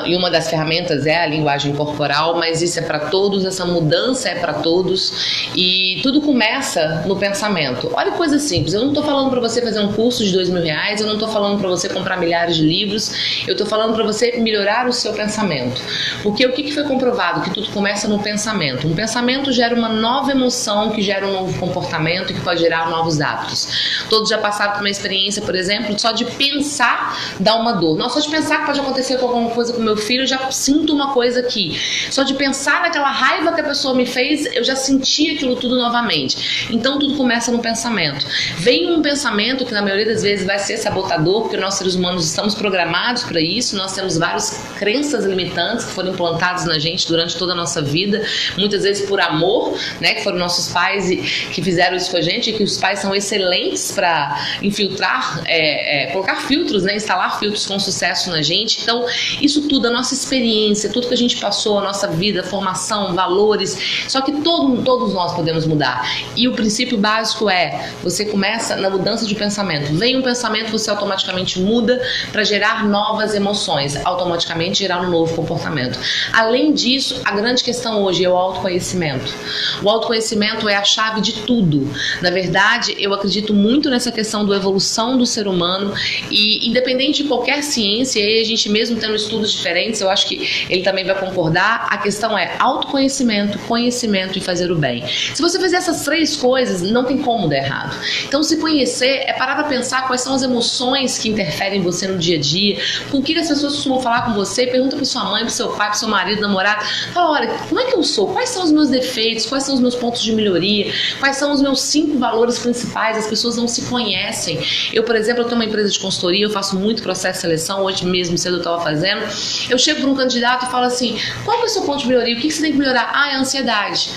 e uma das ferramentas é a linguagem corporal, mas isso é para todos, essa mudança é para todos, e tudo começa no pensamento. Olha que coisa simples, eu não estou falando para você fazer um curso de R$2.000, eu não estou falando para você comprar milhares de livros, eu estou falando para você melhorar o seu pensamento, porque o que foi comprovado? Que tudo começa no pensamento. Um pensamento gera uma nova emoção, que gera um novo comportamento e que pode gerar novos hábitos. Todos já passaram por uma experiência, por exemplo, só de pensar dá uma dor. Não, só de pensar que pode acontecer com alguma coisa com meu filho, eu já sinto uma coisa aqui. Só de pensar naquela raiva que a pessoa me fez, eu já senti aquilo tudo novamente. Então tudo começa no pensamento. Vem um pensamento que na maioria das vezes vai ser sabotador, porque nós seres humanos estamos programados para isso, nós temos várias crenças limitantes que foram implantadas na gente durante toda a nossa vida, muitas vezes por amor, né, que foram nossos pais e que fizeram isso com a gente, e que os pais são excelentes para infiltrar, colocar filtros, né, instalar filtros com sucesso na gente. Então, isso tudo, a nossa experiência, tudo que a gente passou, a nossa vida, formação, valores, só que todos nós podemos mudar. E o princípio básico você começa na mudança de pensamento. Vem um pensamento, você automaticamente muda para gerar novas emoções, automaticamente gerar um novo comportamento. Além disso, a grande questão hoje é o autoconhecimento. O autoconhecimento é a chave de tudo. Na verdade, eu acredito muito nessa questão da evolução do ser humano e independente de qualquer ciência, e a gente mesmo tendo estudos diferentes, eu acho que ele também vai concordar, a questão é autoconhecimento, conhecimento e fazer o bem. Se você fizer essas 3 coisas, não tem como dar errado. Então, se conhecer é parar para pensar quais são as emoções que interferem em você no dia a dia, com o que as pessoas costumam falar com você, pergunta para sua mãe, para seu pai, para seu marido, namorado, fala, olha, como é que eu sou? Quais são os meus defeitos? Quais são os meus pontos de melhoria? Quais são os meus 5 valores principais? As pessoas não se conhecem. Eu, por exemplo, eu tenho uma empresa de consultoria, eu faço muito processo de seleção, hoje mesmo cedo eu estava fazendo, eu chego para um candidato e falo assim, qual é o seu ponto de melhoria? O que você tem que melhorar? É a ansiedade.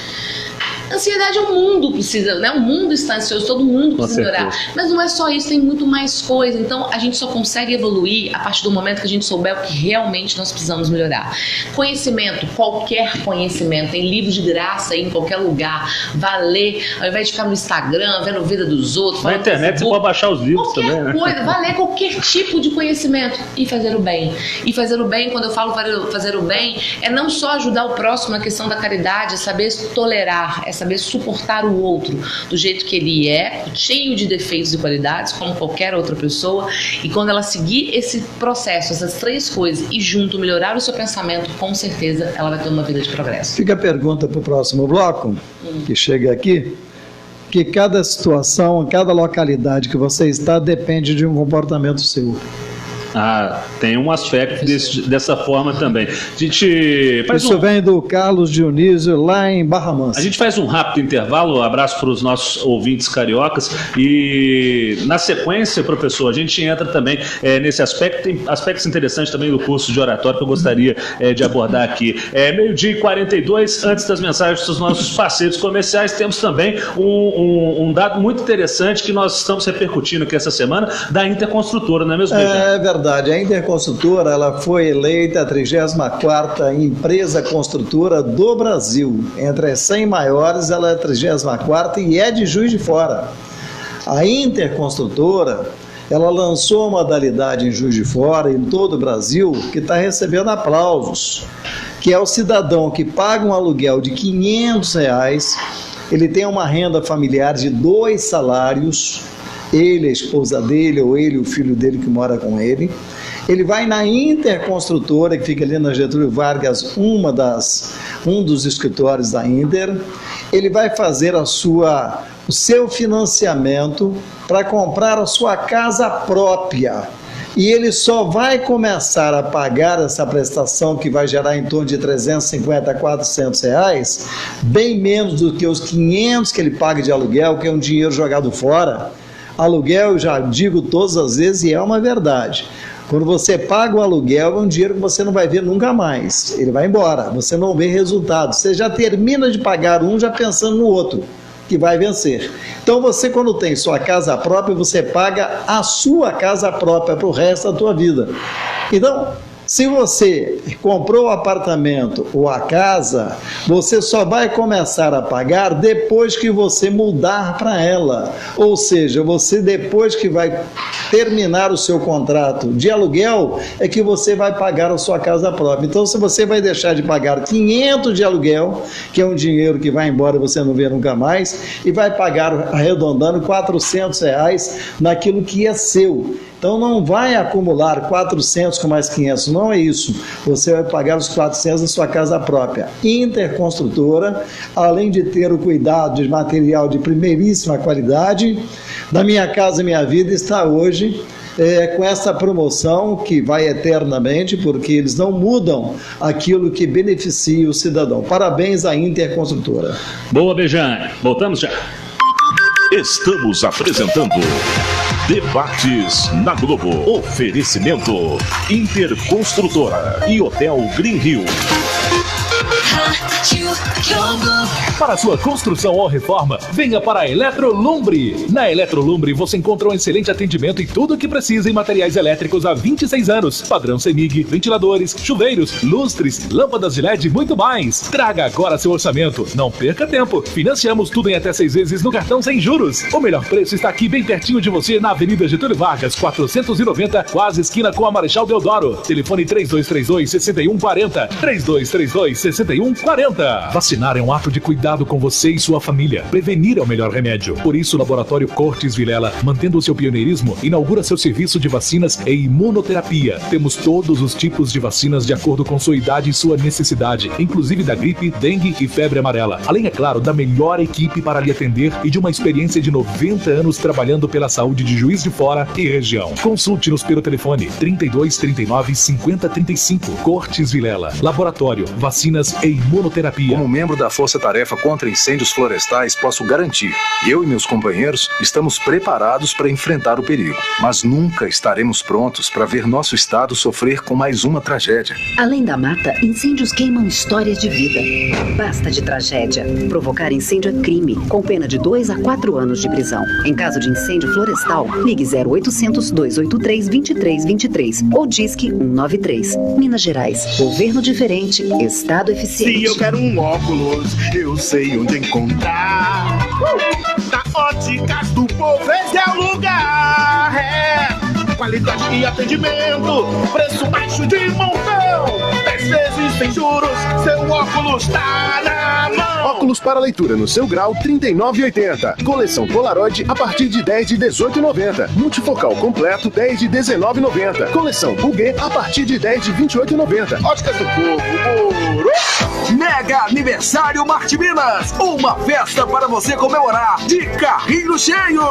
Ansiedade, o mundo precisa, né? O mundo está ansioso, todo mundo precisa melhorar. Mas não é só isso, tem muito mais coisa. Então, a gente só consegue evoluir a partir do momento que a gente souber o que realmente nós precisamos melhorar. Conhecimento, qualquer conhecimento, tem livro de graça aí em qualquer lugar. Vá ler, ao invés de ficar no Instagram, vendo a vida dos outros. Na internet você pode baixar os livros também, né? Qualquer coisa, vá ler qualquer tipo de conhecimento e fazer o bem. E fazer o bem, quando eu falo fazer o bem, é não só ajudar o próximo na questão da caridade, é saber tolerar, é saber suportar o outro do jeito que ele é, cheio de defeitos e qualidades, como qualquer outra pessoa, e quando ela seguir esse processo, essas 3 coisas, e junto melhorar o seu pensamento, com certeza ela vai ter uma vida de progresso. Fica a pergunta para o próximo bloco, que chega aqui, que cada situação, cada localidade que você está, depende de um comportamento seu. Tem um aspecto dessa forma também. A gente faz Isso vem do Carlos Dionísio, lá em Barra Mansa. A gente faz um rápido intervalo, abraço para os nossos ouvintes cariocas, e na sequência, professor, a gente entra também nesse aspecto. Tem aspectos interessantes também do curso de oratório que eu gostaria de abordar aqui. 12h42, antes das mensagens dos nossos parceiros comerciais, temos também um dado muito interessante que nós estamos repercutindo aqui essa semana, da Interconstrutora, não é mesmo? É verdade. A Interconstrutora, ela foi eleita a 34ª empresa construtora do Brasil. Entre as 100 maiores, ela é a 34ª e é de Juiz de Fora. A Interconstrutora, ela lançou uma modalidade em Juiz de Fora, em todo o Brasil, que está recebendo aplausos, que é o cidadão que paga um aluguel de R$500, ele tem uma renda familiar de 2 salários, ele, a esposa dele, ou ele, o filho dele que mora com ele. Ele vai na Interconstrutora, que fica ali na Getúlio Vargas, um dos escritórios da Inter. Ele vai fazer o seu financiamento para comprar a sua casa própria. E ele só vai começar a pagar essa prestação, que vai gerar em torno de R$350 a R$400, bem menos do que os 500 que ele paga de aluguel, que é um dinheiro jogado fora. Aluguel, eu já digo todas as vezes, e é uma verdade. Quando você paga o aluguel, é um dinheiro que você não vai ver nunca mais. Ele vai embora, você não vê resultado. Você já termina de pagar um, já pensando no outro, que vai vencer. Então você, quando tem sua casa própria, você paga a sua casa própria para o resto da tua vida. Então, se você comprou o apartamento ou a casa, você só vai começar a pagar depois que você mudar para ela. Ou seja, você, depois que vai terminar o seu contrato de aluguel, é que você vai pagar a sua casa própria. Então, se você vai deixar de pagar 500 de aluguel, que é um dinheiro que vai embora e você não vê nunca mais, e vai pagar, arredondando, R$400 naquilo que é seu. Então não vai acumular 400 com mais 500, não é isso. Você vai pagar os 400 na sua casa própria. Interconstrutora, além de ter o cuidado de material de primeiríssima qualidade, da Minha Casa Minha Vida está hoje com essa promoção que vai eternamente, porque eles não mudam aquilo que beneficia o cidadão. Parabéns à Interconstrutora. Boa, Bejane. Voltamos já. Estamos apresentando Debates na Globo. Oferecimento Interconstrutora e Hotel Green Hill. Para sua construção ou reforma, venha para a Eletrolumbre. Na Eletrolumbre você encontra um excelente atendimento e tudo o que precisa em materiais elétricos há 26 anos. Padrão CEMIG, ventiladores, chuveiros, lustres, lâmpadas de LED e muito mais. Traga agora seu orçamento. Não perca tempo. Financiamos tudo em até 6 vezes no cartão sem juros. O melhor preço está aqui bem pertinho de você na Avenida Getúlio Vargas, 490, quase esquina com a Marechal Deodoro. Telefone 3232-6140. 3232-6140. Vacinar é um ato de cuidado com você e sua família. Prevenir é o melhor remédio. Por isso, o Laboratório Cortes Vilela, mantendo o seu pioneirismo, inaugura seu serviço de vacinas e imunoterapia. Temos todos os tipos de vacinas de acordo com sua idade e sua necessidade, inclusive da gripe, dengue e febre amarela. Além, é claro, da melhor equipe para lhe atender e de uma experiência de 90 anos trabalhando pela saúde de Juiz de Fora e região. Consulte-nos pelo telefone 32 39 50 35. Cortes Vilela. Laboratório, vacinas e imunoterapia. Como membro da Força Tarefa contra Incêndios Florestais, posso garantir, eu e meus companheiros estamos preparados para enfrentar o perigo. Mas nunca estaremos prontos para ver nosso estado sofrer com mais uma tragédia. Além da mata, incêndios queimam histórias de vida. Basta de tragédia. Provocar incêndio é crime, com pena de 2 a 4 anos de prisão. Em caso de incêndio florestal, ligue 0800 283 2323 ou disque 193. Minas Gerais. Governo diferente, Estado eficiente. Se eu quero um óculos, eu sei onde encontrar. Na Óticas do Povo, esse é o lugar. Qualidade e atendimento, preço baixo de montão. 10 vezes sem juros, seu óculos tá na mão. Óculos para leitura no seu grau, R$ 39,80. Coleção Polaroid a partir de 10 de R$ 18,90. Multifocal completo, 10 de R$ 19,90. Coleção Buguet a partir de 10 de R$ 28,90. Óticas do Povo, moro. Mega Aniversário Marte Minas. Uma festa para você comemorar de carrinho cheio.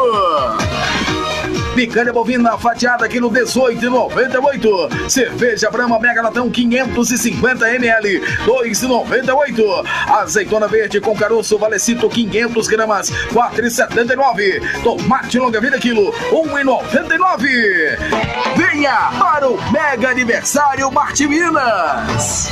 Picanha bovina fatiada quilo 18,98. Cerveja Brahma Mega Latão 550 ml 2,98. Azeitona verde com caroço Valecito 500 gramas 4,79. Tomate longa vida quilo 1,99. Venha para o Mega Aniversário Marte Minas.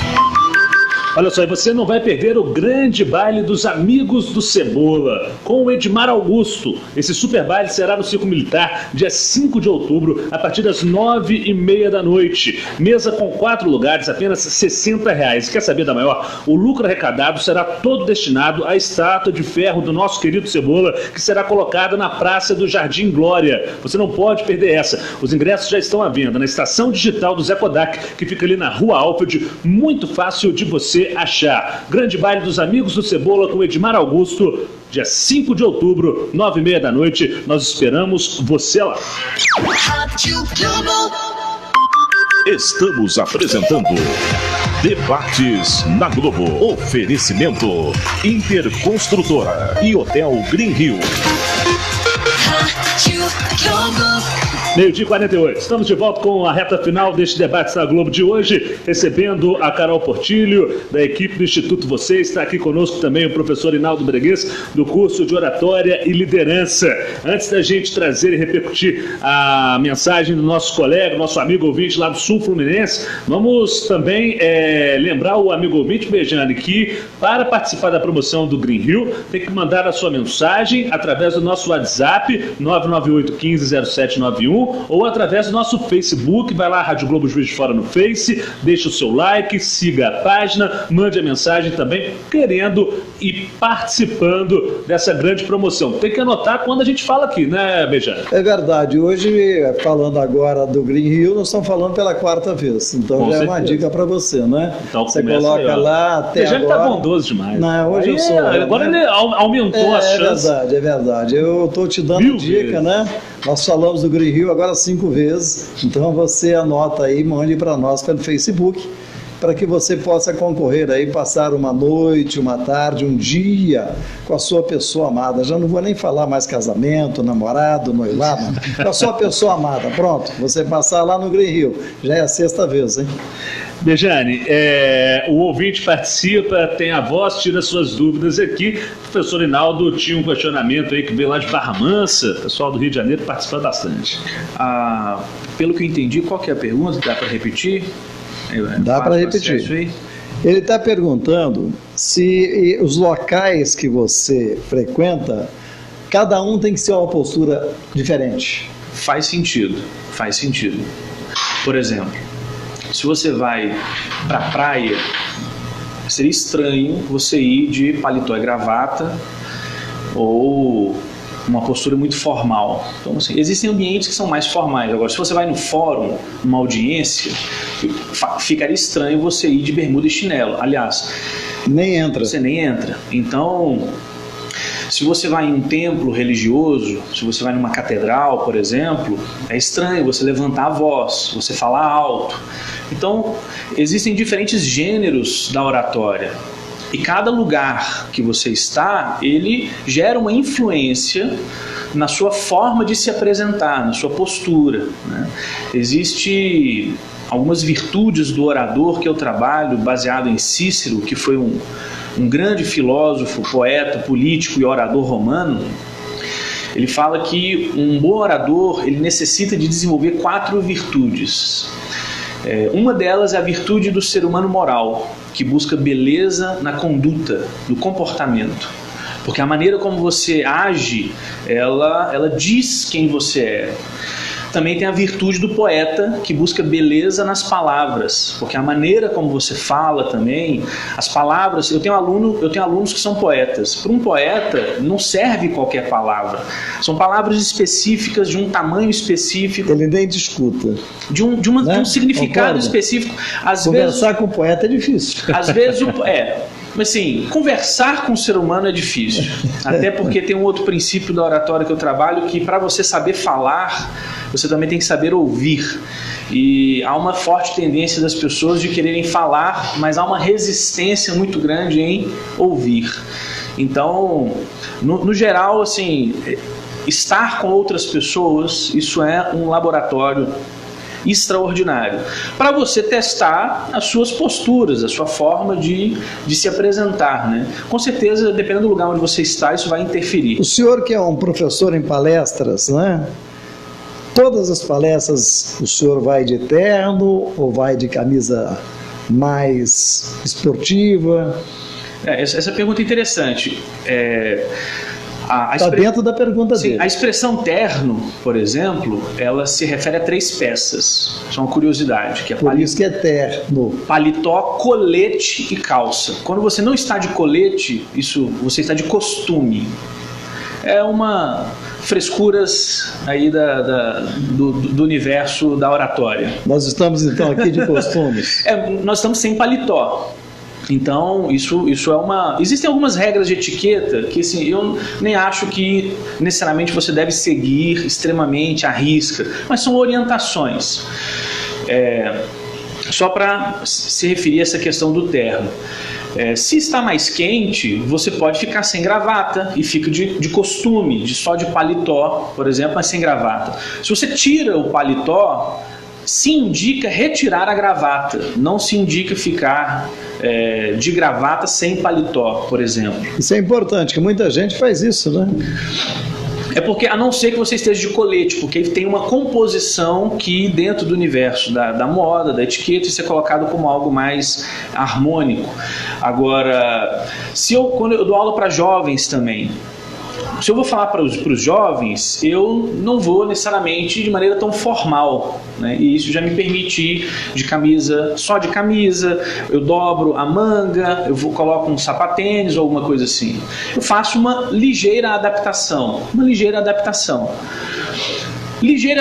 Olha só, e você não vai perder o grande baile dos Amigos do Cebola, com o Edmar Augusto. Esse super baile será no Circo Militar, dia 5 de outubro, a partir das 9h30 da noite. Mesa com 4 lugares, apenas R$ 60. Quer saber da maior? O lucro arrecadado será todo destinado à estátua de ferro do nosso querido Cebola, que será colocada na Praça do Jardim Glória. Você não pode perder essa. Os ingressos já estão à venda na estação digital do Zé Kodak, que fica ali na Rua Alfred, muito fácil de você achar. Grande baile dos Amigos do Cebola com Edmar Augusto, dia 5 de outubro, 9h30 da noite. Nós esperamos você lá. Estamos apresentando Debates na Globo. Oferecimento Interconstrutora e Hotel Green Hill. 12h48. Estamos de volta com a reta final deste debate da Globo de hoje, recebendo a Carol Portilho, da equipe do Instituto Você. Está aqui conosco também o professor Inaldo Breguês, do curso de Oratória e Liderança. Antes da gente trazer e repercutir a mensagem do nosso colega, nosso amigo ouvinte lá do Sul Fluminense, vamos também lembrar o amigo ouvinte, Bejane, que para participar da promoção do Green Hill, tem que mandar a sua mensagem através do nosso WhatsApp, 998150791, ou através do nosso Facebook. Vai lá, Rádio Globo Juiz de Fora no Face, deixa o seu like, siga a página, mande a mensagem também, querendo e participando dessa grande promoção. Tem que anotar quando a gente fala aqui, né, Bejane? É verdade. Hoje, falando agora do Green Hill, nós estamos falando pela 4ª vez. Então Com já certeza. é uma dica para você, né? Então você coloca aí, lá até Bejane agora. tá bondoso demais. Não, hoje aí, eu sou. Agora ele aumentou as chances. É verdade. Eu estou te dando dica, né? Nós falamos do Green Hill agora 5 vezes. Então você anota aí, mande para nós pelo Facebook, para que você possa concorrer aí, passar uma noite, uma tarde, um dia com a sua pessoa amada. Já não vou nem falar mais casamento, namorado, noivado, com a sua pessoa amada. Pronto, você passar lá no Green Hill. Já é a 6ª vez, hein? Bejane, o ouvinte participa, tem a voz, tira suas dúvidas aqui. O professor Inaldo tinha um questionamento aí que veio lá de Barra Mansa. O pessoal do Rio de Janeiro participa bastante. Pelo que eu entendi, qual que é a pergunta? Dá para repetir? Dá para repetir. Ele está perguntando se os locais que você frequenta, cada um tem que ser uma postura diferente. Faz sentido, faz sentido. Por exemplo, se você vai para a praia, seria estranho você ir de paletó e gravata ou uma postura muito formal. Então, assim, existem ambientes que são mais formais. Agora, se você vai no fórum, numa audiência, ficaria estranho você ir de bermuda e chinelo. Aliás, nem entra. Você nem entra. Então, se você vai em um templo religioso, se você vai numa catedral, por exemplo, é estranho você levantar a voz, você falar alto. Então, existem diferentes gêneros da oratória. E cada lugar que você está, ele gera uma influência na sua forma de se apresentar, na sua postura, né? Existem algumas virtudes do orador que eu trabalho, baseado em Cícero, que foi um grande filósofo, poeta, político e orador romano. Ele fala que um bom orador ele necessita de desenvolver 4 virtudes. Uma delas é a virtude do ser humano moral, que busca beleza na conduta, no comportamento. Porque a maneira como você age, ela diz quem você é. Também tem a virtude do poeta, que busca beleza nas palavras, porque a maneira como você fala também, as palavras, eu tenho alunos que são poetas. Para um poeta não serve qualquer palavra, são palavras específicas de um tamanho específico. Ele nem discuta. De um significado específico. Conversar com o poeta é difícil. Às vezes mas assim, conversar com o ser humano é difícil. Até porque tem um outro princípio da oratória que eu trabalho, que para você saber falar, você também tem que saber ouvir. E há uma forte tendência das pessoas de quererem falar, mas há uma resistência muito grande em ouvir. Então, no geral, assim, estar com outras pessoas, isso é um laboratório extraordinário para você testar as suas posturas, a sua forma de se apresentar, né? Com certeza, dependendo do lugar onde você está, isso vai interferir. O senhor que é um professor em palestras, né? Todas as palestras o senhor vai de terno ou vai de camisa mais esportiva? Essa pergunta é interessante. Está dentro da pergunta dele. A expressão terno, por exemplo, ela se refere a 3 peças. Isso é uma curiosidade. Que é Por isso que é terno. Paletó, colete e calça. Quando você não está de colete, você está de costume. É uma frescuras aí do universo da oratória. Nós estamos então aqui de costumes. Nós estamos sem paletó. Então, isso é uma... Existem algumas regras de etiqueta que, assim, eu nem acho que necessariamente você deve seguir extremamente à risca, mas são orientações. Só para se referir a essa questão do terno. Se está mais quente, você pode ficar sem gravata e fica de costume, só de paletó, por exemplo, mas sem gravata. Se você tira o paletó, se indica retirar a gravata, não se indica ficar de gravata sem paletó, por exemplo. Isso é importante, que muita gente faz isso, né? É porque, a não ser que você esteja de colete, porque tem uma composição que dentro do universo da moda, da etiqueta, isso é colocado como algo mais harmônico. Agora, quando eu dou aula para jovens também, se eu vou falar para os jovens, eu não vou necessariamente de maneira tão formal, né? E isso já me permite ir de camisa, só de camisa, eu dobro a manga, coloco um sapatênis ou alguma coisa assim. Eu faço uma ligeira adaptação, Ligeira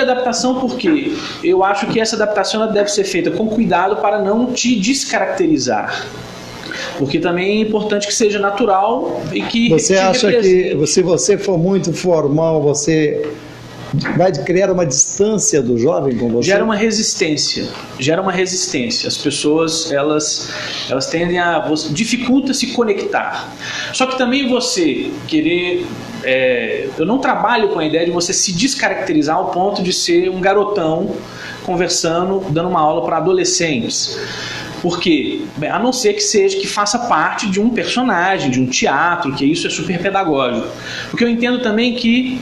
adaptação porque eu acho que essa adaptação ela deve ser feita com cuidado para não te descaracterizar. Porque também é importante que seja natural e que você acha que se você for muito formal, você vai criar uma distância do jovem com você? Gera uma resistência. As pessoas, elas tendem dificulta se conectar. Só que também você querer... eu não trabalho com a ideia de você se descaracterizar ao ponto de ser um garotão conversando, dando uma aula para adolescentes. Por quê? A não ser que faça parte de um personagem, de um teatro, que isso é super pedagógico. Porque eu entendo também que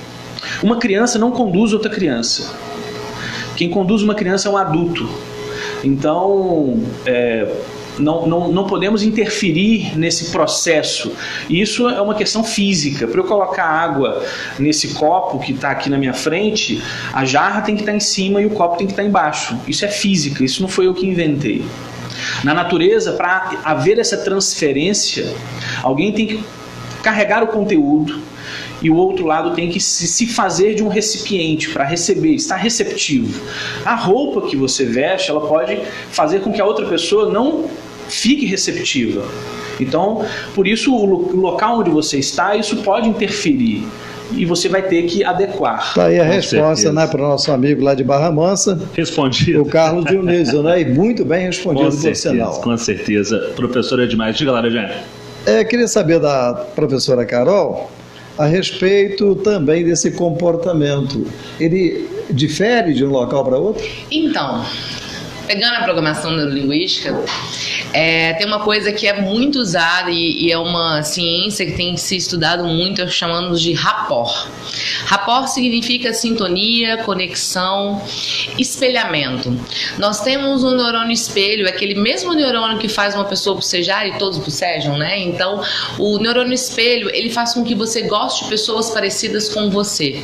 uma criança não conduz outra criança. Quem conduz uma criança é um adulto. Então, não podemos interferir nesse processo. Isso é uma questão física. Para eu colocar água nesse copo que está aqui na minha frente, a jarra tem que estar em cima e o copo tem que estar embaixo. Isso é física, isso não foi eu que inventei. Na natureza, para haver essa transferência, alguém tem que carregar o conteúdo e o outro lado tem que se fazer de um recipiente para receber, estar receptivo. A roupa que você veste, ela pode fazer com que a outra pessoa não fique receptiva. Então, por isso, o local onde você está, isso pode interferir. E você vai ter que adequar. Tá aí a resposta, né, para o nosso amigo lá de Barra Mansa. Respondido. O Carlos Dionísio, né? E muito bem respondido, por sinal. Com certeza. Professora demais. Diga lá, Regiane. Queria saber da professora Carol a respeito também desse comportamento. Ele difere de um local para outro? Então, pegando a programação neurolinguística, tem uma coisa que é muito usada e é uma ciência que tem se estudado muito, chamamos de rapport. Rapport significa sintonia, conexão, espelhamento. Nós temos um neurônio espelho, aquele mesmo neurônio que faz uma pessoa bocejar e todos bocejam, né? Então, o neurônio espelho, ele faz com que você goste de pessoas parecidas com você.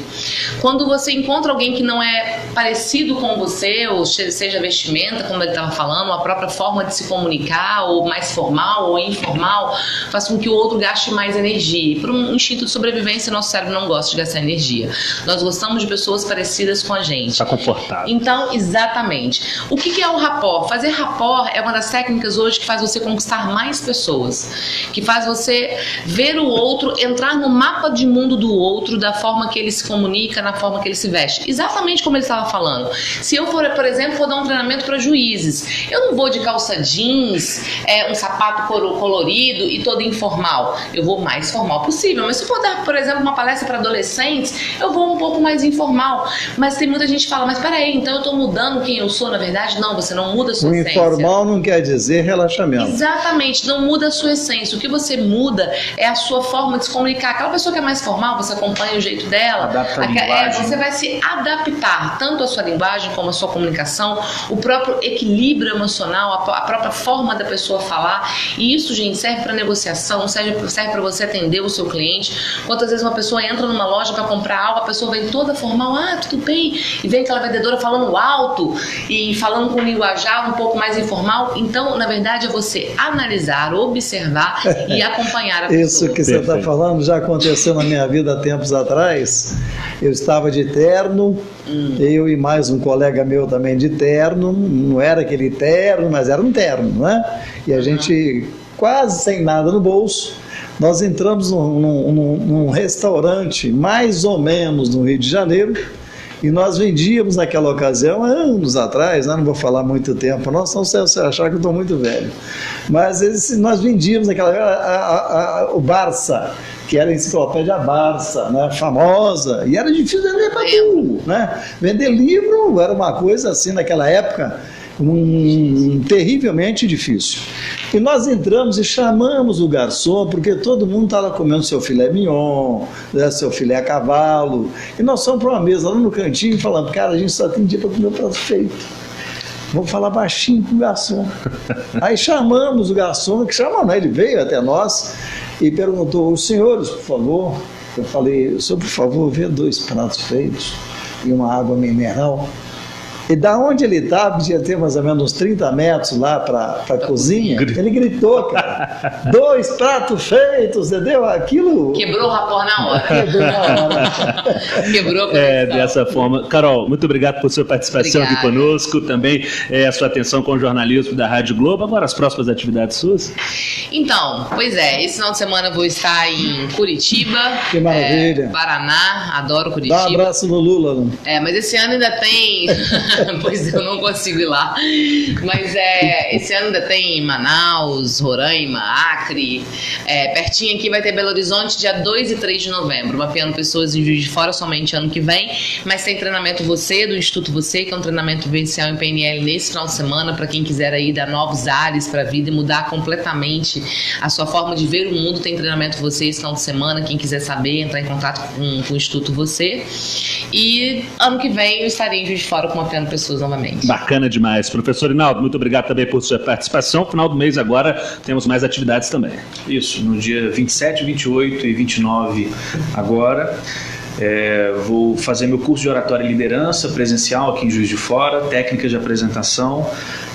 Quando você encontra alguém que não é parecido com você, ou seja vestimenta, como ele estava falando, a própria forma de se comunicar, ou mais formal ou informal, faz com que o outro gaste mais energia. E por um instinto de sobrevivência, nosso cérebro não gosta de gastar energia. Nós gostamos de pessoas parecidas com a gente. Está confortável. Então, exatamente. O que é o rapport? Fazer rapport é uma das técnicas hoje que faz você conquistar mais pessoas, que faz você ver o outro, entrar no mapa de mundo do outro, da forma que ele se comunica, na forma que ele se veste. Exatamente como ele estava falando. Se eu for, por exemplo, dar um treinamento para juízes, eu não vou de calça jeans, um sapato colorido e todo informal. Eu vou mais formal possível. Mas se eu for dar, por exemplo, uma palestra para adolescentes, eu vou um pouco mais informal. Mas tem muita gente que fala, mas peraí, então eu estou mudando quem eu sou, na verdade? Não, você não muda a sua essência. O informal não quer dizer relaxamento. Exatamente, não muda a sua essência. O que você muda é a sua forma de se comunicar. Aquela pessoa que é mais formal, você acompanha o jeito dela. Adapta a linguagem. Você vai se adaptar, tanto a sua linguagem como a sua comunicação, o próprio equilíbrio emocional, a própria forma da pessoa falar. E isso, gente, serve para negociação, serve para você atender o seu cliente. Quantas vezes uma pessoa entra numa loja para comprar algo, a pessoa vem toda formal, tudo bem, e vem aquela vendedora falando alto e falando com linguajar um pouco mais informal. Então, na verdade, é você analisar, observar e acompanhar a pessoa. Isso que você está falando já aconteceu na minha vida há tempos atrás. Eu estava de terno, eu e mais um colega meu também de terno, não era aquele terno, mas era um terno, né? E a gente, quase sem nada no bolso, nós entramos num restaurante, mais ou menos no Rio de Janeiro, e nós vendíamos naquela ocasião, anos atrás, né? Não vou falar muito tempo, não, senão você achar que eu estou muito velho, mas nós vendíamos naquela o Barça, que era a enciclopédia Barça, né, famosa, e era difícil vender para tudo, né? Vender livro era uma coisa assim naquela época, terrivelmente difícil. E nós entramos e chamamos o garçom, porque todo mundo estava comendo seu filé mignon, né, seu filé a cavalo, e nós fomos para uma mesa lá no cantinho falando, cara, a gente só tem dia para comer o prato feito. Vamos falar baixinho com o garçom. Aí chamamos o garçom, que chamou, né? Ele veio até nós e perguntou, os senhores, por favor. Eu falei, senhor, por favor, vê 2 pratos feitos e uma água mineral. E da onde ele estava, devia ter mais ou menos uns 30 metros lá para a cozinha, ele gritou, cara, 2 pratos feitos, entendeu? Aquilo... Quebrou o rapport na hora. Quebrou na hora. Quebrou. Dessa forma. Carol, muito obrigado por sua participação aqui conosco, também a sua atenção com o jornalismo da Rádio Globo. Agora as próximas atividades suas? Então, pois esse final de semana eu vou estar em Curitiba. Que maravilha. Paraná, adoro Curitiba. Dá um abraço no Lula. Né? Mas esse ano ainda tem... Pois eu não consigo ir lá. Mas esse ano ainda tem Manaus, Roraima, Roraima, Acre, pertinho aqui vai ter Belo Horizonte, dia 2 e 3 de novembro, mapeando pessoas em Juiz de Fora somente ano que vem, mas tem treinamento Você, do Instituto Você, que é um treinamento vivencial em PNL nesse final de semana, para quem quiser aí dar novos ares para a vida e mudar completamente a sua forma de ver o mundo. Tem treinamento Você esse final de semana, quem quiser saber, entrar em contato com o Instituto Você. E ano que vem eu estarei em Juiz de Fora mapeando pessoas novamente. Bacana demais. Professor Rinaldo, muito obrigado também por sua participação. Final do mês agora temos mais atividades também. Isso, no dia 27, 28 e 29 agora. Vou fazer meu curso de oratória e liderança presencial aqui em Juiz de Fora, técnicas de apresentação,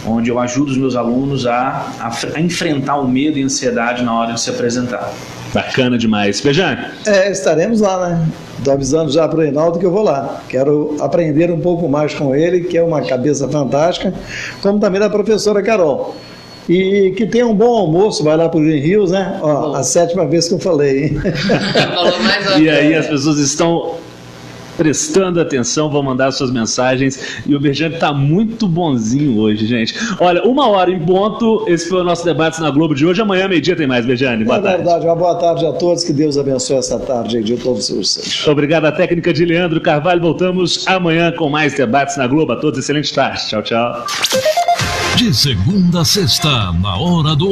onde eu ajudo os meus alunos a enfrentar o medo e a ansiedade na hora de se apresentar. Bacana demais. Bejane? Estaremos lá, né? Estou avisando já para o Reinaldo que eu vou lá. Quero aprender um pouco mais com ele, que é uma cabeça fantástica, como também da professora Carol. E que tenha um bom almoço, vai lá para o Green Hills, né? Ó, a 7ª vez que eu falei, hein? E aí as pessoas estão prestando atenção, vão mandar suas mensagens, e o Bejane tá muito bonzinho hoje, gente. Olha, 1h em ponto, esse foi o nosso debate na Globo de hoje. Amanhã, meio-dia, tem mais, Bejane. Boa tarde. Verdade, uma boa tarde a todos, que Deus abençoe essa tarde aí de todos vocês. Obrigado à técnica de Leandro Carvalho. Voltamos amanhã com mais debates na Globo. A todos, excelente tarde. Tchau, tchau. De segunda a sexta, na hora do